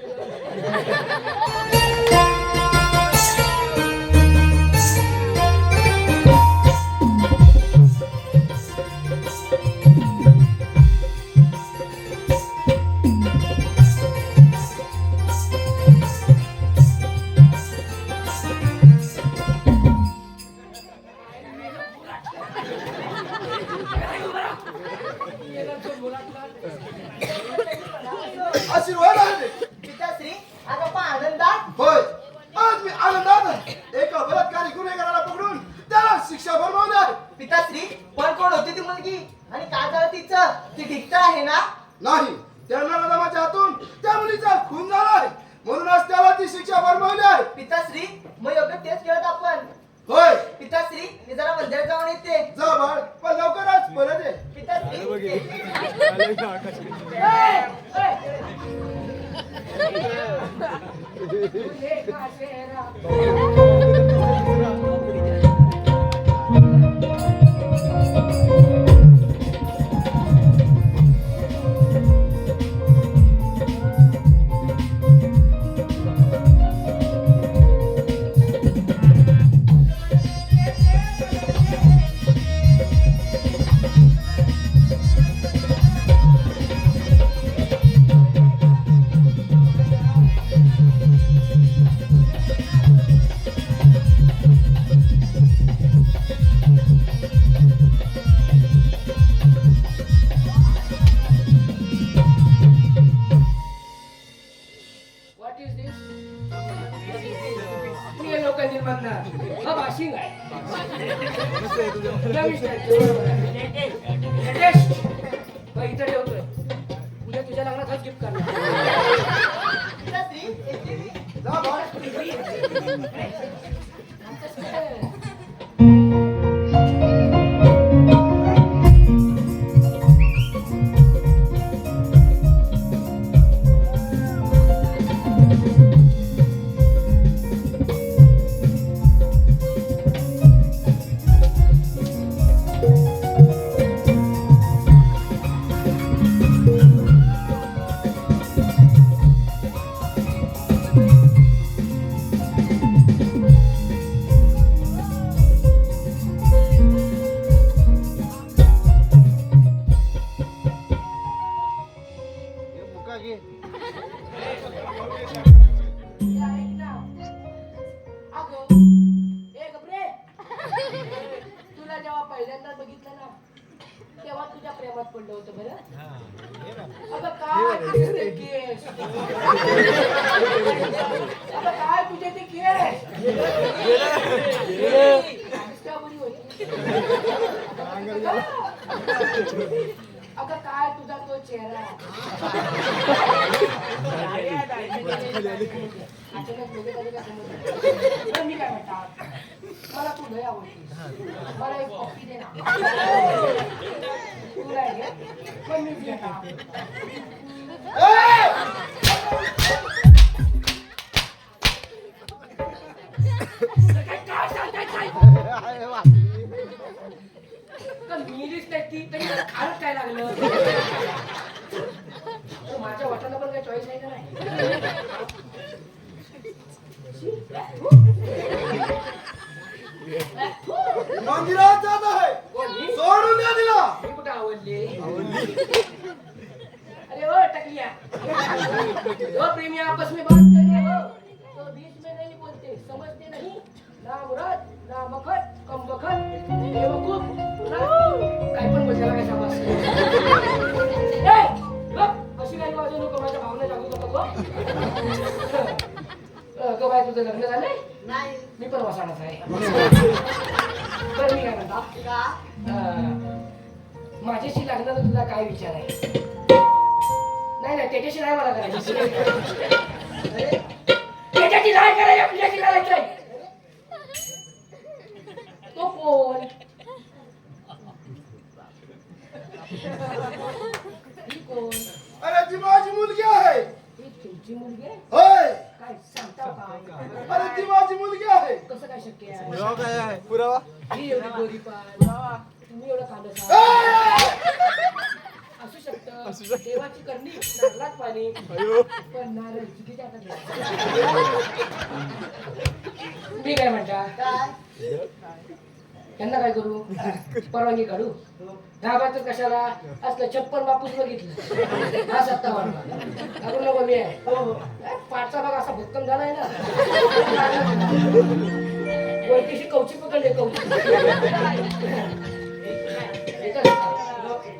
Speaker 1: आशीर्वाद आहे.
Speaker 5: पिताश्री आज आपण आनंदात
Speaker 1: होय, आज मी आनंदात एका बलात्कारी गुन्हेगाराला पकडून त्याला शिक्षा फरमावणार.
Speaker 5: पिताश्री पण कोण होती ती मुलगी आणि काय झालं तिचं? ती ढिक्कळ आहे ना?
Speaker 1: नाही, त्या नराधमाच्या हातून त्या मुलीचा खून झालाय, म्हणूनच त्याला ती शिक्षा फरमावली आहे.
Speaker 5: पिताश्री मग योग्य तेच केलं आपण.
Speaker 1: होय,
Speaker 5: पिताश्री मी जरा मंदिरात जाऊन येते.
Speaker 1: जा बाळ, पण लवकरच परत ये.
Speaker 5: पिताश्री
Speaker 4: तुझे का चेहरा. What is this? मी हे लोकांनी म्हणणार हा भाशिंग आहे. नवीन style. Latest. हा, इथं ठेवतोय. उद्या तुझ्या लग्नात हाच गिफ्ट करणार.
Speaker 5: पिताश्री येते मी.
Speaker 1: जा बाळ.
Speaker 4: अचानक दोघे कधी काय समजलं? पण मी काय म्हणतात, मला तू लय आवडते, मला एक कॉफी दे ना. तू नाही घे, पण मी घेता. काय सांगताय काय?
Speaker 2: अरे बापरे.
Speaker 4: तर मिरीच नाही ती तरी मला खायला काय लागलं? तर माझ्या वाटाला पण काही चॉईस आहे का नाही?
Speaker 1: मंदिरात जात आहे
Speaker 4: कोणी?
Speaker 1: सोडून द्या तिला.
Speaker 4: मी कुठं आवडले? अरे ओ टकलिया, दो प्रेमी आपस में बात कर रहे हो तो बीच में नहीं बोलते, समझते नहीं? ना मुराद ना मखत कम बखत बेवकूफ ना काय पण बोलायला काय शाबास. ए बघ, अशी काय वाजवू नको, माझ्या भावना जागू नको. गो बाय, तुझं लग्न झालंय?
Speaker 6: नाही
Speaker 4: मी पण वसाडाच आहे. तर मी काय म्हणता, माझ्याशी लग्नाचा तुझा काय विचार आहे? नाही नाही, त्याच्याशी नाही मला करायची. त्याच्याशी नाही करायची, आपल्याशी करायचंय. तो कोण? ही कोण?
Speaker 1: अरे ती माझी मुलगी आहे.
Speaker 4: ही तुमची मुलगी आहे?
Speaker 1: होय.
Speaker 4: काय सांगता काय?
Speaker 1: अरे ती माझी मुलगी आहे.
Speaker 4: कसं काय शक्य आहे?
Speaker 2: पुरावा काय आहे? पुरावा
Speaker 4: ही एवढी गोरी पान, तुम्ही एवढं कांदा असू शकतं. देवाची करणी, नारळात पाणी, पण नारळ चुकीच्या हातात द्यायचा. मी काय म्हणता, यांना काय करू? परवानगी काढू? धाब्यातच कशाला असलं 56 बापूस बघितलं, हा 57. अजून नको मी आहे. पाठचा भाग असा भक्कम झालाय ना, वरतीशी कवची पकडले, कवची.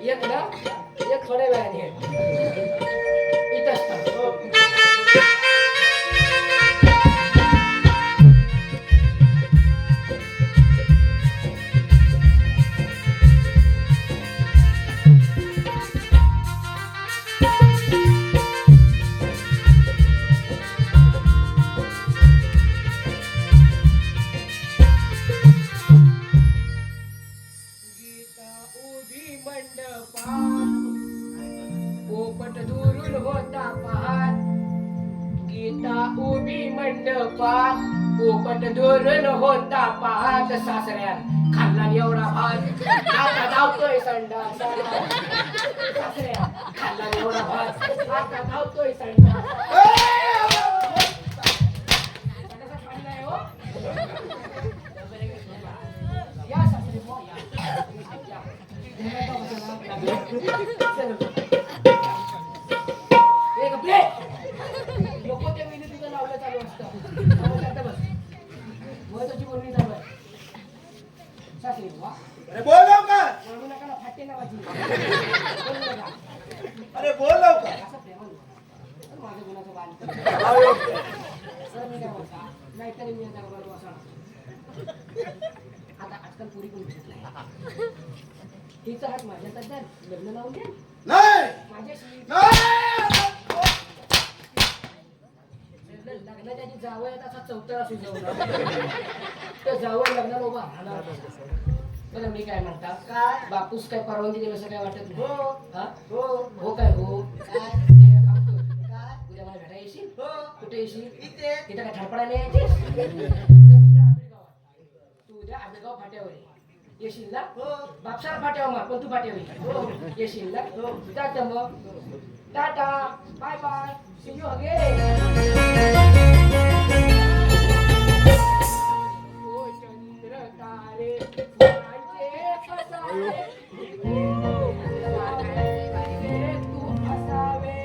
Speaker 4: एक ना, एक थोड्या वेळाने इथंच थांब. गीता उभी मंडपात, पोपट दुरून होता पाहत. गीता उभी मंडपात, पोपट दुरून होता पाहत. सासऱ्या खाल्ला एवढा भात, आता धावतोय संडास. सासऱ्या खाल्ला एवढा भात, आता धावतोय संडास. संडासात पाणी नाही हो. या सासरे बुवा, या. ए, गप्पे. लोक त्या विनंतीचं लावलं चालू असतं. बस महत्वाची बोलणी चालू आहे. सासरे बुवा,
Speaker 1: अरे बोल लवकर.
Speaker 4: बोलू नका ना, फाटे नावाची. बोलू नका.
Speaker 1: अरे बोल लवकर.
Speaker 4: असं प्रेमानं बोला. तर माझं गुणाचं बाल. तर मी काय म्हणता, नाहीतरी मी आता बरोबर असणार. आता आजकाल पुरी कोण भेटत नाही. तिचा हात माझ्या ताब्यात, लग्न लावून दे
Speaker 1: नाही
Speaker 4: माझ्याशी.
Speaker 1: नाही.
Speaker 4: लग्नाच्या आधी जावं असा चौथरा सुचवला, तर जावं लग्नाला उभा राहणार. बरं मी काय म्हणता,
Speaker 6: काय?
Speaker 4: बापूस काय परवानगी देईल असं काय वाटत नाही?
Speaker 6: हो.
Speaker 4: हा?
Speaker 6: हो
Speaker 4: हो काय हो?
Speaker 6: काय?
Speaker 4: हे काम कर.
Speaker 6: काय?
Speaker 4: उद्या मला भेटायला येशील?
Speaker 6: हो
Speaker 4: कुठे येशील?
Speaker 6: इथे
Speaker 4: इथं काय ठरपडायला यायचीस? उद्या मी आंबेगावात. तू उद्या आंबेगाव फाट्यावर ये. येशील ना?
Speaker 6: हो
Speaker 4: बापसाला फाट्यावर मार, पण तू फाट्यावर ये.
Speaker 6: हो.
Speaker 4: येशील ना?
Speaker 6: हो.
Speaker 4: जाता मग. Tata, bye bye, see you again. ओ चंद्र तारे माझे फसावे, माझे तू फसावे.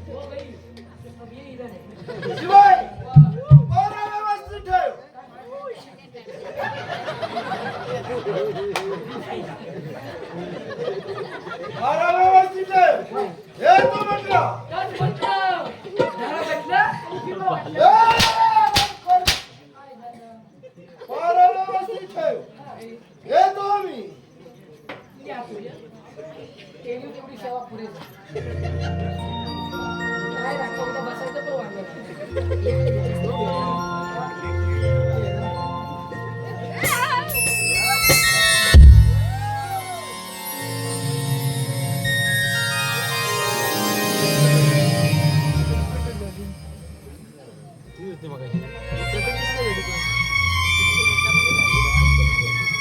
Speaker 4: ओ बाई, अब ये इधर है.
Speaker 1: शिवाय पोरं व्यवस्थित ठेव. पोरं व्यवस्थित ठेव. हे तो म्हटलं.
Speaker 4: काय म्हटलं? झालं म्हटलं? किंवा म्हटलं?
Speaker 1: पोरं व्यवस्थित ठेव. हे तो मी.
Speaker 4: तेव्हा पुरे जा. काय राखा उद्या बसायचं पण वाढलं.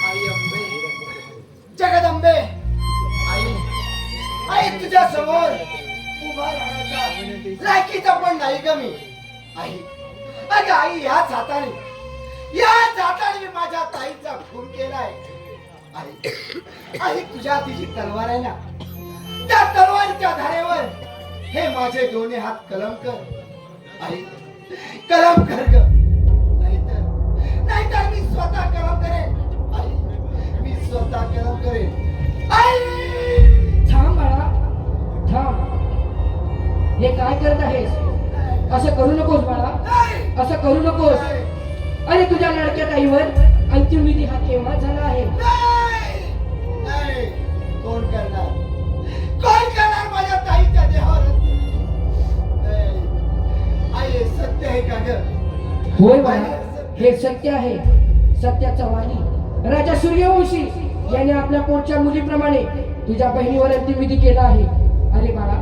Speaker 1: आई अंबे, जगदंबे, आई आई तुझ्या समोर उभा राहण्याचा लायकीचा पण नाही ग मी. आई अगं आई याच हाताने मी माझ्या ताईचा खून केलाय. आई आई तुझ्या तिची तलवार आहे ना, त्या तलवारीच्या धारेवर हे माझे दोन्ही हात कलम कर. आई कलम कर ग, नाहीतर मी स्वतः कलम करेन. आई मी स्वतः कलम करेन. आई
Speaker 4: थांब बाळा थांब. हे काय करत आहेस? असं करू नकोस बाळा,
Speaker 1: नाही,
Speaker 4: असं करू नकोस.
Speaker 1: नाही,
Speaker 4: अरे तुझ्या लाडक्या ताईवर अंतिम विधी हा केव्हा झाला आहे?
Speaker 1: नाही, नाही. कोण करणार माझ्या ताईच्या देहावर नाही. आई हे सत्य आहे का ग?
Speaker 4: होय बाळा, हे सत्य आहे. सत्याचा वाणी राजा सूर्यवंशी याने आपल्या पोटच्या मुलीप्रमाणे तुझ्या बहिणीवर अंत्यविधी केला आहे. अरे बाळा,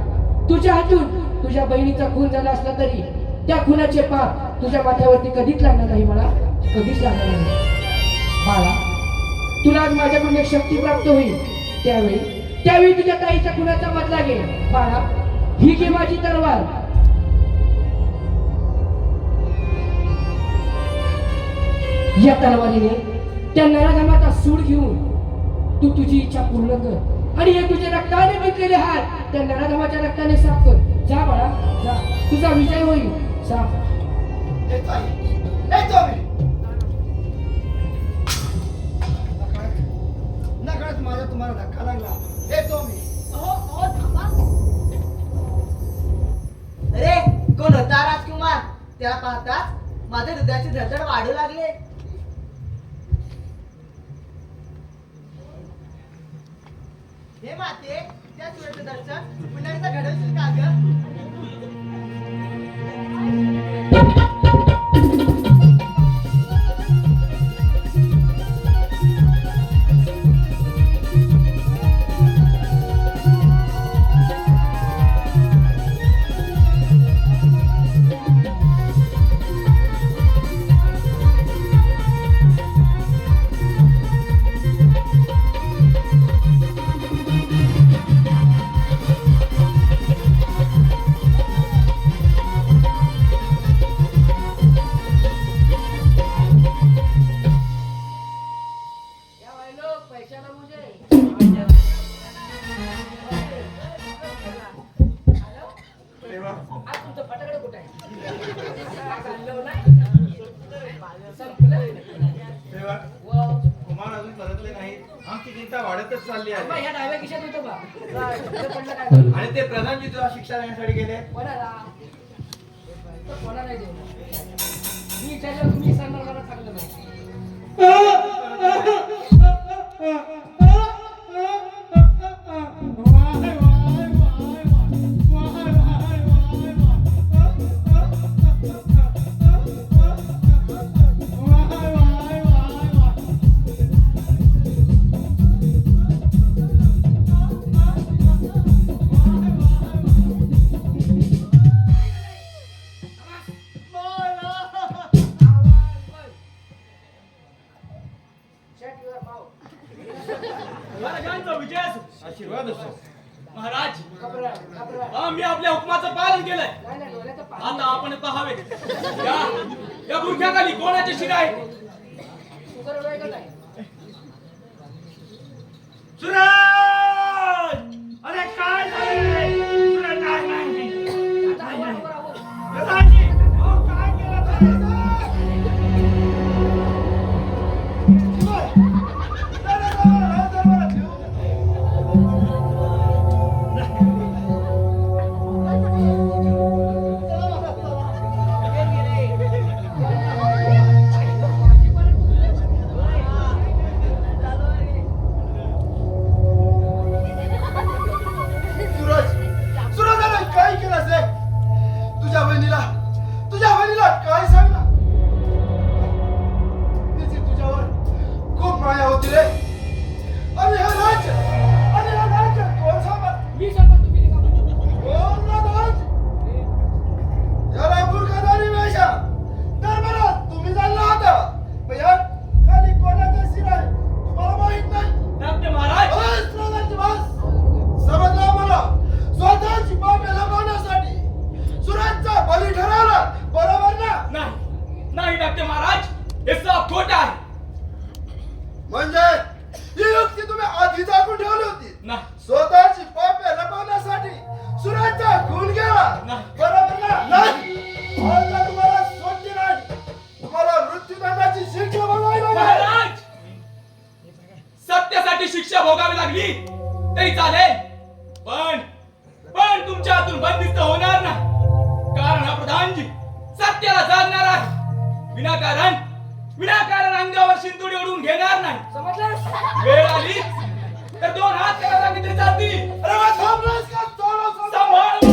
Speaker 4: तुझ्या हातून तुझ्या बहिणीचा खून झाला असला तरी त्या खुनाचे पाप तुझ्या माथ्यावरती कधीच लागणार नाही बाळा, कधीच लागणार नाही. बाळा, तुला आज माझ्याकडून एक शक्ती प्राप्त होईल. त्यावेळी तुझ्या ताईच्या खुनाचा बदला घे. बाळा, ही घे माझी तलवार. या तलवारीने त्या नराधमाचा सूड घेऊन तू तुझी इच्छा पूर्ण कर आणि हे तुझे रक्ताने घेतलेले हात त्या नराधमाच्या रक्ताने साफ कर. जा बाळा जा, तुझा विजय होईल. साफ
Speaker 1: येतो आई, येतो मी. नकळत माझा तुम्हाला धक्का लागला. येतो मी.
Speaker 2: अरे कोण होता राजकुमार? त्याला पाहताच माझे हृदयाची धडधड वाढू लागले. हे माते, त्या सूर्याचं दर्शन पुन्हा एकदा घडवशील का ग?
Speaker 6: कुमार अजून परतले नाहीत. आमची चिंता वाढतच चालली आहे.
Speaker 4: या डाव्या खिशात होतं बा. पडलं काय?
Speaker 6: आणि ते प्रधानजी तुला शिक्षा देण्यासाठी गेले.
Speaker 4: कोणाला? कोणाला नाही देऊ. मी विचारलं तुम्ही सांगणार मला चांगलं नाही.
Speaker 3: महाराजांचा विजय असो.
Speaker 6: आशीर्वाद असो.
Speaker 3: महाराज,
Speaker 4: घबरा, घबरा.
Speaker 3: आम्ही आपल्या हुकमाचं पालन केलंय.
Speaker 4: नाही, नाही, डोळ्याचं पाणी.
Speaker 3: आता आपण पहावे या बुरख्याखाली कोणाचे शिर आहे?
Speaker 4: शुगर वय का नाही?
Speaker 3: सुरज! अरे काय झाले? सुरज काय नाही.
Speaker 4: आता आवर, आवर.
Speaker 3: प्रधानजी, अहो, काय केलं तुम्ही? खोटा आहे.
Speaker 1: म्हणजे ही युक्ती तुम्ही आधी झाकून ठेवली होती.
Speaker 3: नाही
Speaker 1: स्वतःची पापे लपवण्यासाठी सुराचा खून केला.
Speaker 3: नाही.
Speaker 1: बरोबर ना? नाही. आता तुम्हाला सोडली नाही. तुम्हाला मृत्यूदंडाची शिक्षा भोगावी लागेल.
Speaker 3: महाराज, सत्यासाठी शिक्षा भोगावी लागली तरी चालेल, पण तुमच्या हातून बंदिस्त होणार नाही. कारण हा प्रधानजी सत्याला जागणार आहे. विनाकारण अंगावर शिंदोडी ओढून घेणार नाही.
Speaker 4: समजलं?
Speaker 3: वेळ आली तर दोन हात त्याला लागले तरी चालतील.
Speaker 1: अरे वा, थांबलास का? सोडव.
Speaker 3: सांभाळ.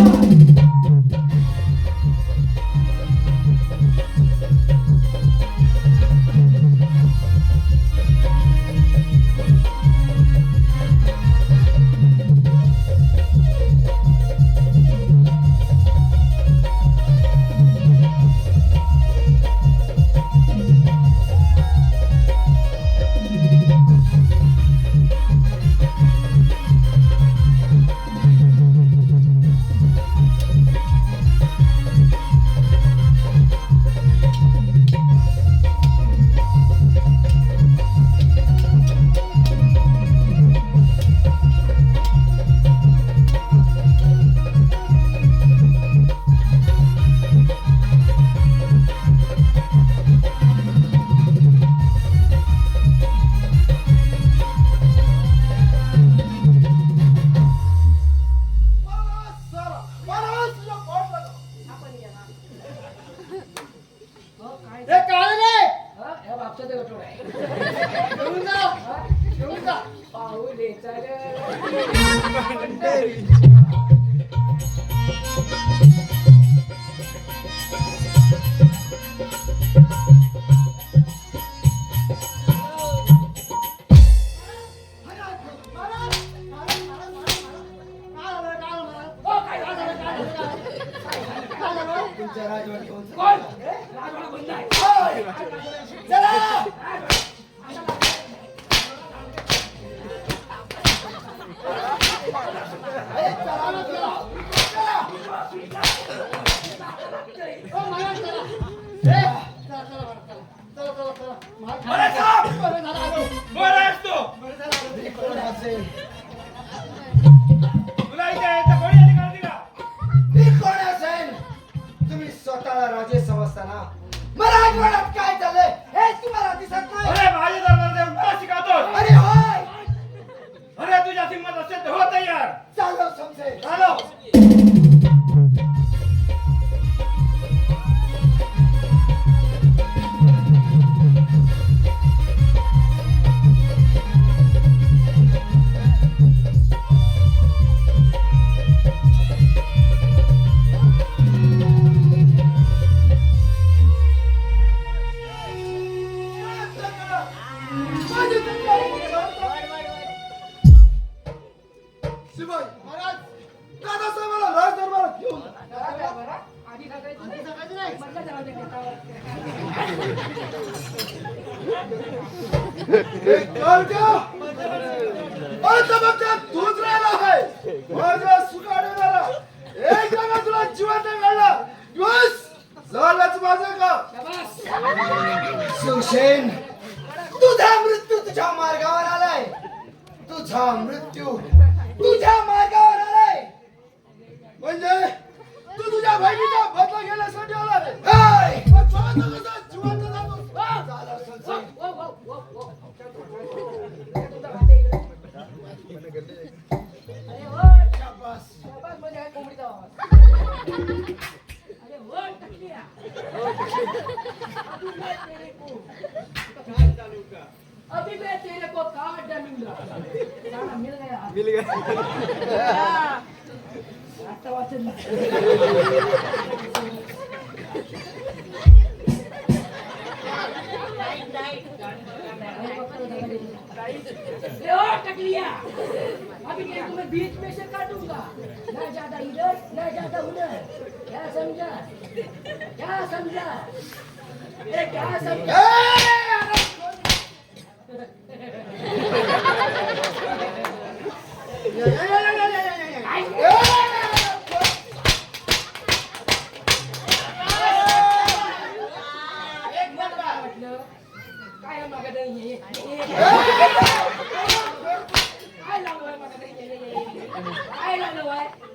Speaker 5: हे काय रे
Speaker 4: हा? ह्या बापचा ते गटोड आहे.
Speaker 5: घेऊन जा घेऊन जा
Speaker 4: पाऊले चाल.
Speaker 1: तुमच्या राजवाडी कोण?
Speaker 4: कोण? राजवाडा बंद आहे.
Speaker 1: चला. अरे चला ना, चला.
Speaker 3: महाराज साहेब, महाराज तो
Speaker 1: मी कोण असेल?
Speaker 3: तुला इथे यायचा कोणी अधिकार दिला?
Speaker 1: मी कोण असेल? तुम्ही स्वतःला राजे समजताना मराठवाड्यात काय चाललंय हे तुम्हाला दिसत नाही.
Speaker 3: अरे माझ्या दरबारात येऊन का शिकातो?
Speaker 1: अरे होय,
Speaker 3: अरे तुझ्या हिंमत असेल तर हो तयार.
Speaker 1: चालव समजेल.
Speaker 3: चालो.
Speaker 1: शिवाय महाराज दादासाहेबाला राज दरबारात घेऊन जा.
Speaker 4: आधी सांगायचं नाही. मधलं जाऊ दे नेतावर.
Speaker 1: तूच राहिला आहे माझ्या सुखाडणारा. एक जागा तुला जिवंत घडला. बस झालंच माझं का? सुशेन, तुझा मृत्यू तुझ्या मार्गावर आलाय. तुझा मृत्यू तुझ्या मार्गावर आलाय. म्हणजे तू तुझ्या बहिणीचा बदला घेण्यासाठी आला रे. हाय, पण स्वतः कसा जिवंत झालो. झालं सुशेन.
Speaker 4: वो, वो, वो, वो. तुमचा भाते इकडे. अरे वो,
Speaker 1: शाबास.
Speaker 4: शाबास म्हणजे आहे कोंबडीचा आवाज. अरे वो, टकलिया. अभी मैं तेरे को अभी मैं तेरे को काट डालूंगा. जाना, मिल गया. आता वाचन नाही. ए, ओ, टकलिया. अभी मैं तुम्हें बीच में से काटूंगा. न ज्यादा इधर न ज्यादा उधर. क्या समझा? क्या समझा? ए, क्या समझा?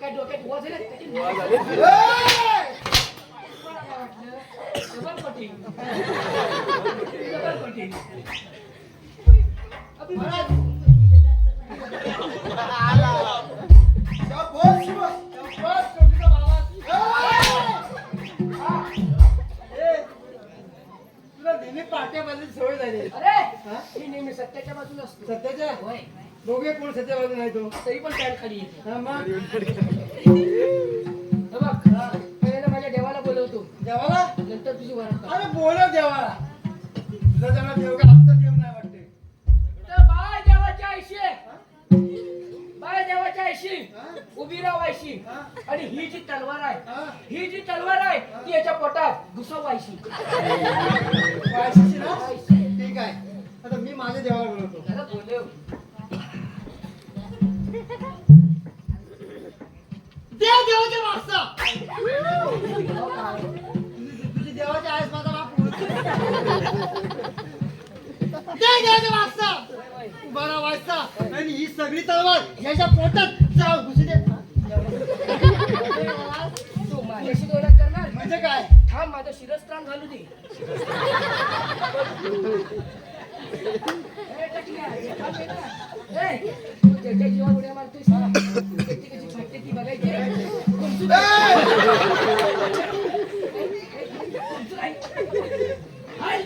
Speaker 4: काय डोक्यात वर झाले
Speaker 1: ए!
Speaker 4: तुम्हाला काय वाटलं डबल कटिंग डबल कटिंग अभी
Speaker 1: शाबास, शाबास.
Speaker 5: बस, कमलीचा बाबा. ए, तुला नेहमी पाट्या बाजूची सवय झाली.
Speaker 4: अरे
Speaker 5: हा?
Speaker 4: मी नेहमी सत्याच्या बाजूला असतो
Speaker 5: सत्याच्या
Speaker 4: होय
Speaker 5: दोघे कोण सत्या बाजू नाही तो
Speaker 4: तरी पण पॅन्ट खाली येते
Speaker 5: हा, मग
Speaker 4: हे बघ पहिल्यांदा माझ्या देवाला बोलवतो
Speaker 5: देवाला
Speaker 4: नंतर तुझी वरात
Speaker 5: अरे बोलव देवाला तुझा तेवढा देव का आमचा देव नाही वाटते
Speaker 4: तर बाय देवाच्या आयशी बाय देवाच्या आयशी उभी राहायची आणि ही जी तलवार
Speaker 5: हा.
Speaker 4: आहे ही जी तलवार आहे ती याच्या पोटात घुसवायची
Speaker 5: वायशीची ना ठीक आहे आता मी माझ्या देवाला बोलवतो
Speaker 4: त्याला बोलव
Speaker 5: देव देवाच्या मागचा तुझी देवाची आहेस माझा बाप देव देवाच्या मागचा उभा राहायचा आणि ही सगळी तलवार ह्याच्या पोटात जाऊ घुसू दे
Speaker 4: तू माझ्याशी दोन करणार
Speaker 5: म्हणजे काय
Speaker 4: थांब माझं शिरस्त्राण घालू दे ए, टकल्या, हे थांब हे ना. ए, तू ज्याच्या जीवावर उड्या मारतोयस ना, त्याची कशी फाटते ती बघायची. कोणती बाई? कोणती बाई? हाय.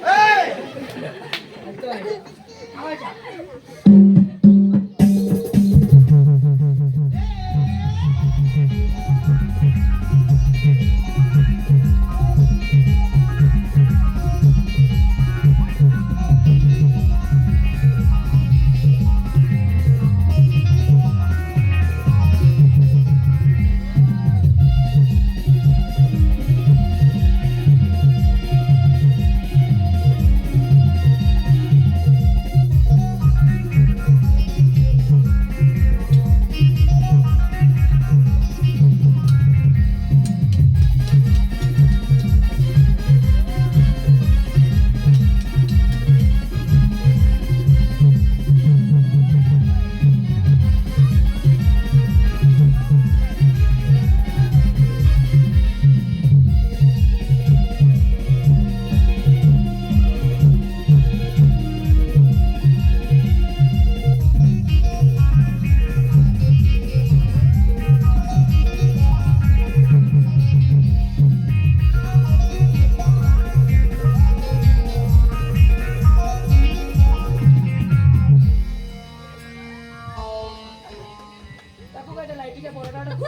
Speaker 4: हलतो आहे. आवाज आ.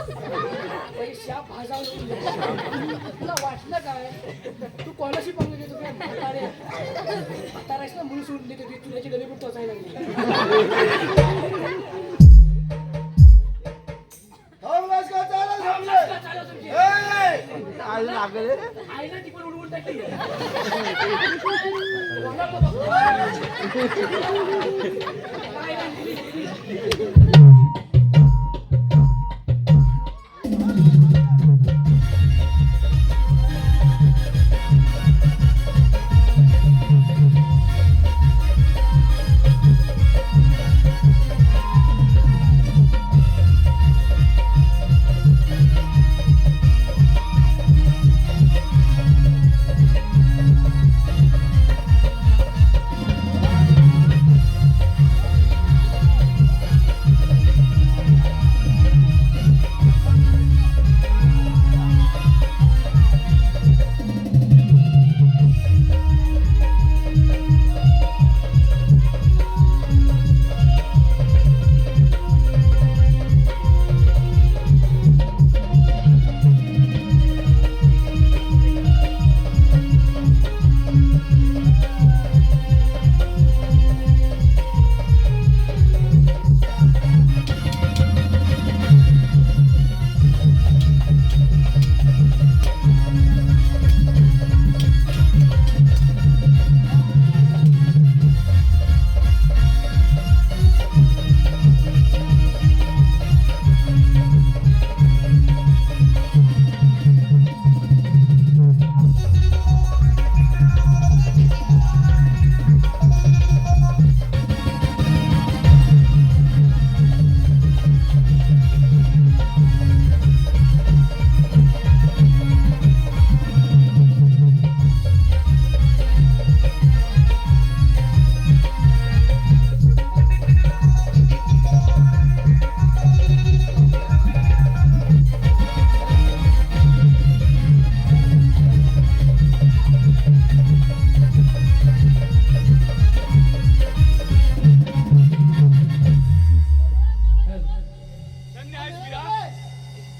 Speaker 4: पैशा भाजावून तुला वाटलं काय तू कोणाशी पंग घेतो काय म्हाताऱ्यास ना म्हणून सोडून देतो ती तुझ्याची डबी पण टोचायला लागली
Speaker 1: थांबलास का? चालेल, थांबले.
Speaker 4: चालव तुमची.
Speaker 1: ए!
Speaker 4: आई ना ती पण उडवून टाकली कोणाला बघ. काय नाही.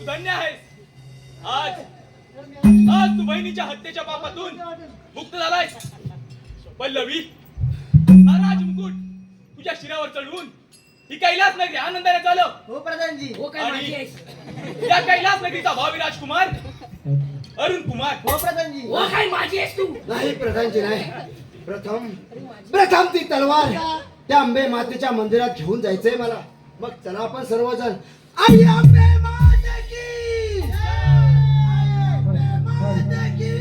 Speaker 3: धन्य आहेस. आज तू बहिणीच्या हत्येच्या पापातून मुक्त झालायस. पल्लवी, हा राजमुकुट तुझ्या शिरावर चढवून ही कैलास नगरी आनंदाने झालं.
Speaker 2: हो प्रधानजी.
Speaker 4: हो काय माझी
Speaker 3: आणि
Speaker 4: आहेस
Speaker 3: या कैलास नगरीचा भावी राजकुमार अरुण कुमार.
Speaker 2: हो प्रधानजी.
Speaker 4: हो काय माझी आहेस तू
Speaker 1: नाही प्रधानजी नाही. प्रथम ती तलवार त्या अंबे मातेच्या मंदिरात घेऊन जायचंय मला. मग चला आपण सर्वजण आई अंबे माते की आई अंबे माते की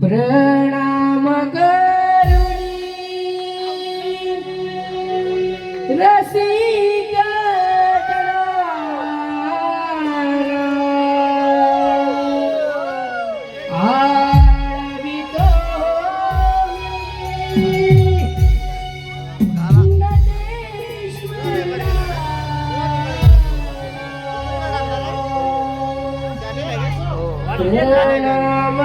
Speaker 4: प्रणाम करुणी रसिक आळवितो प्रणाम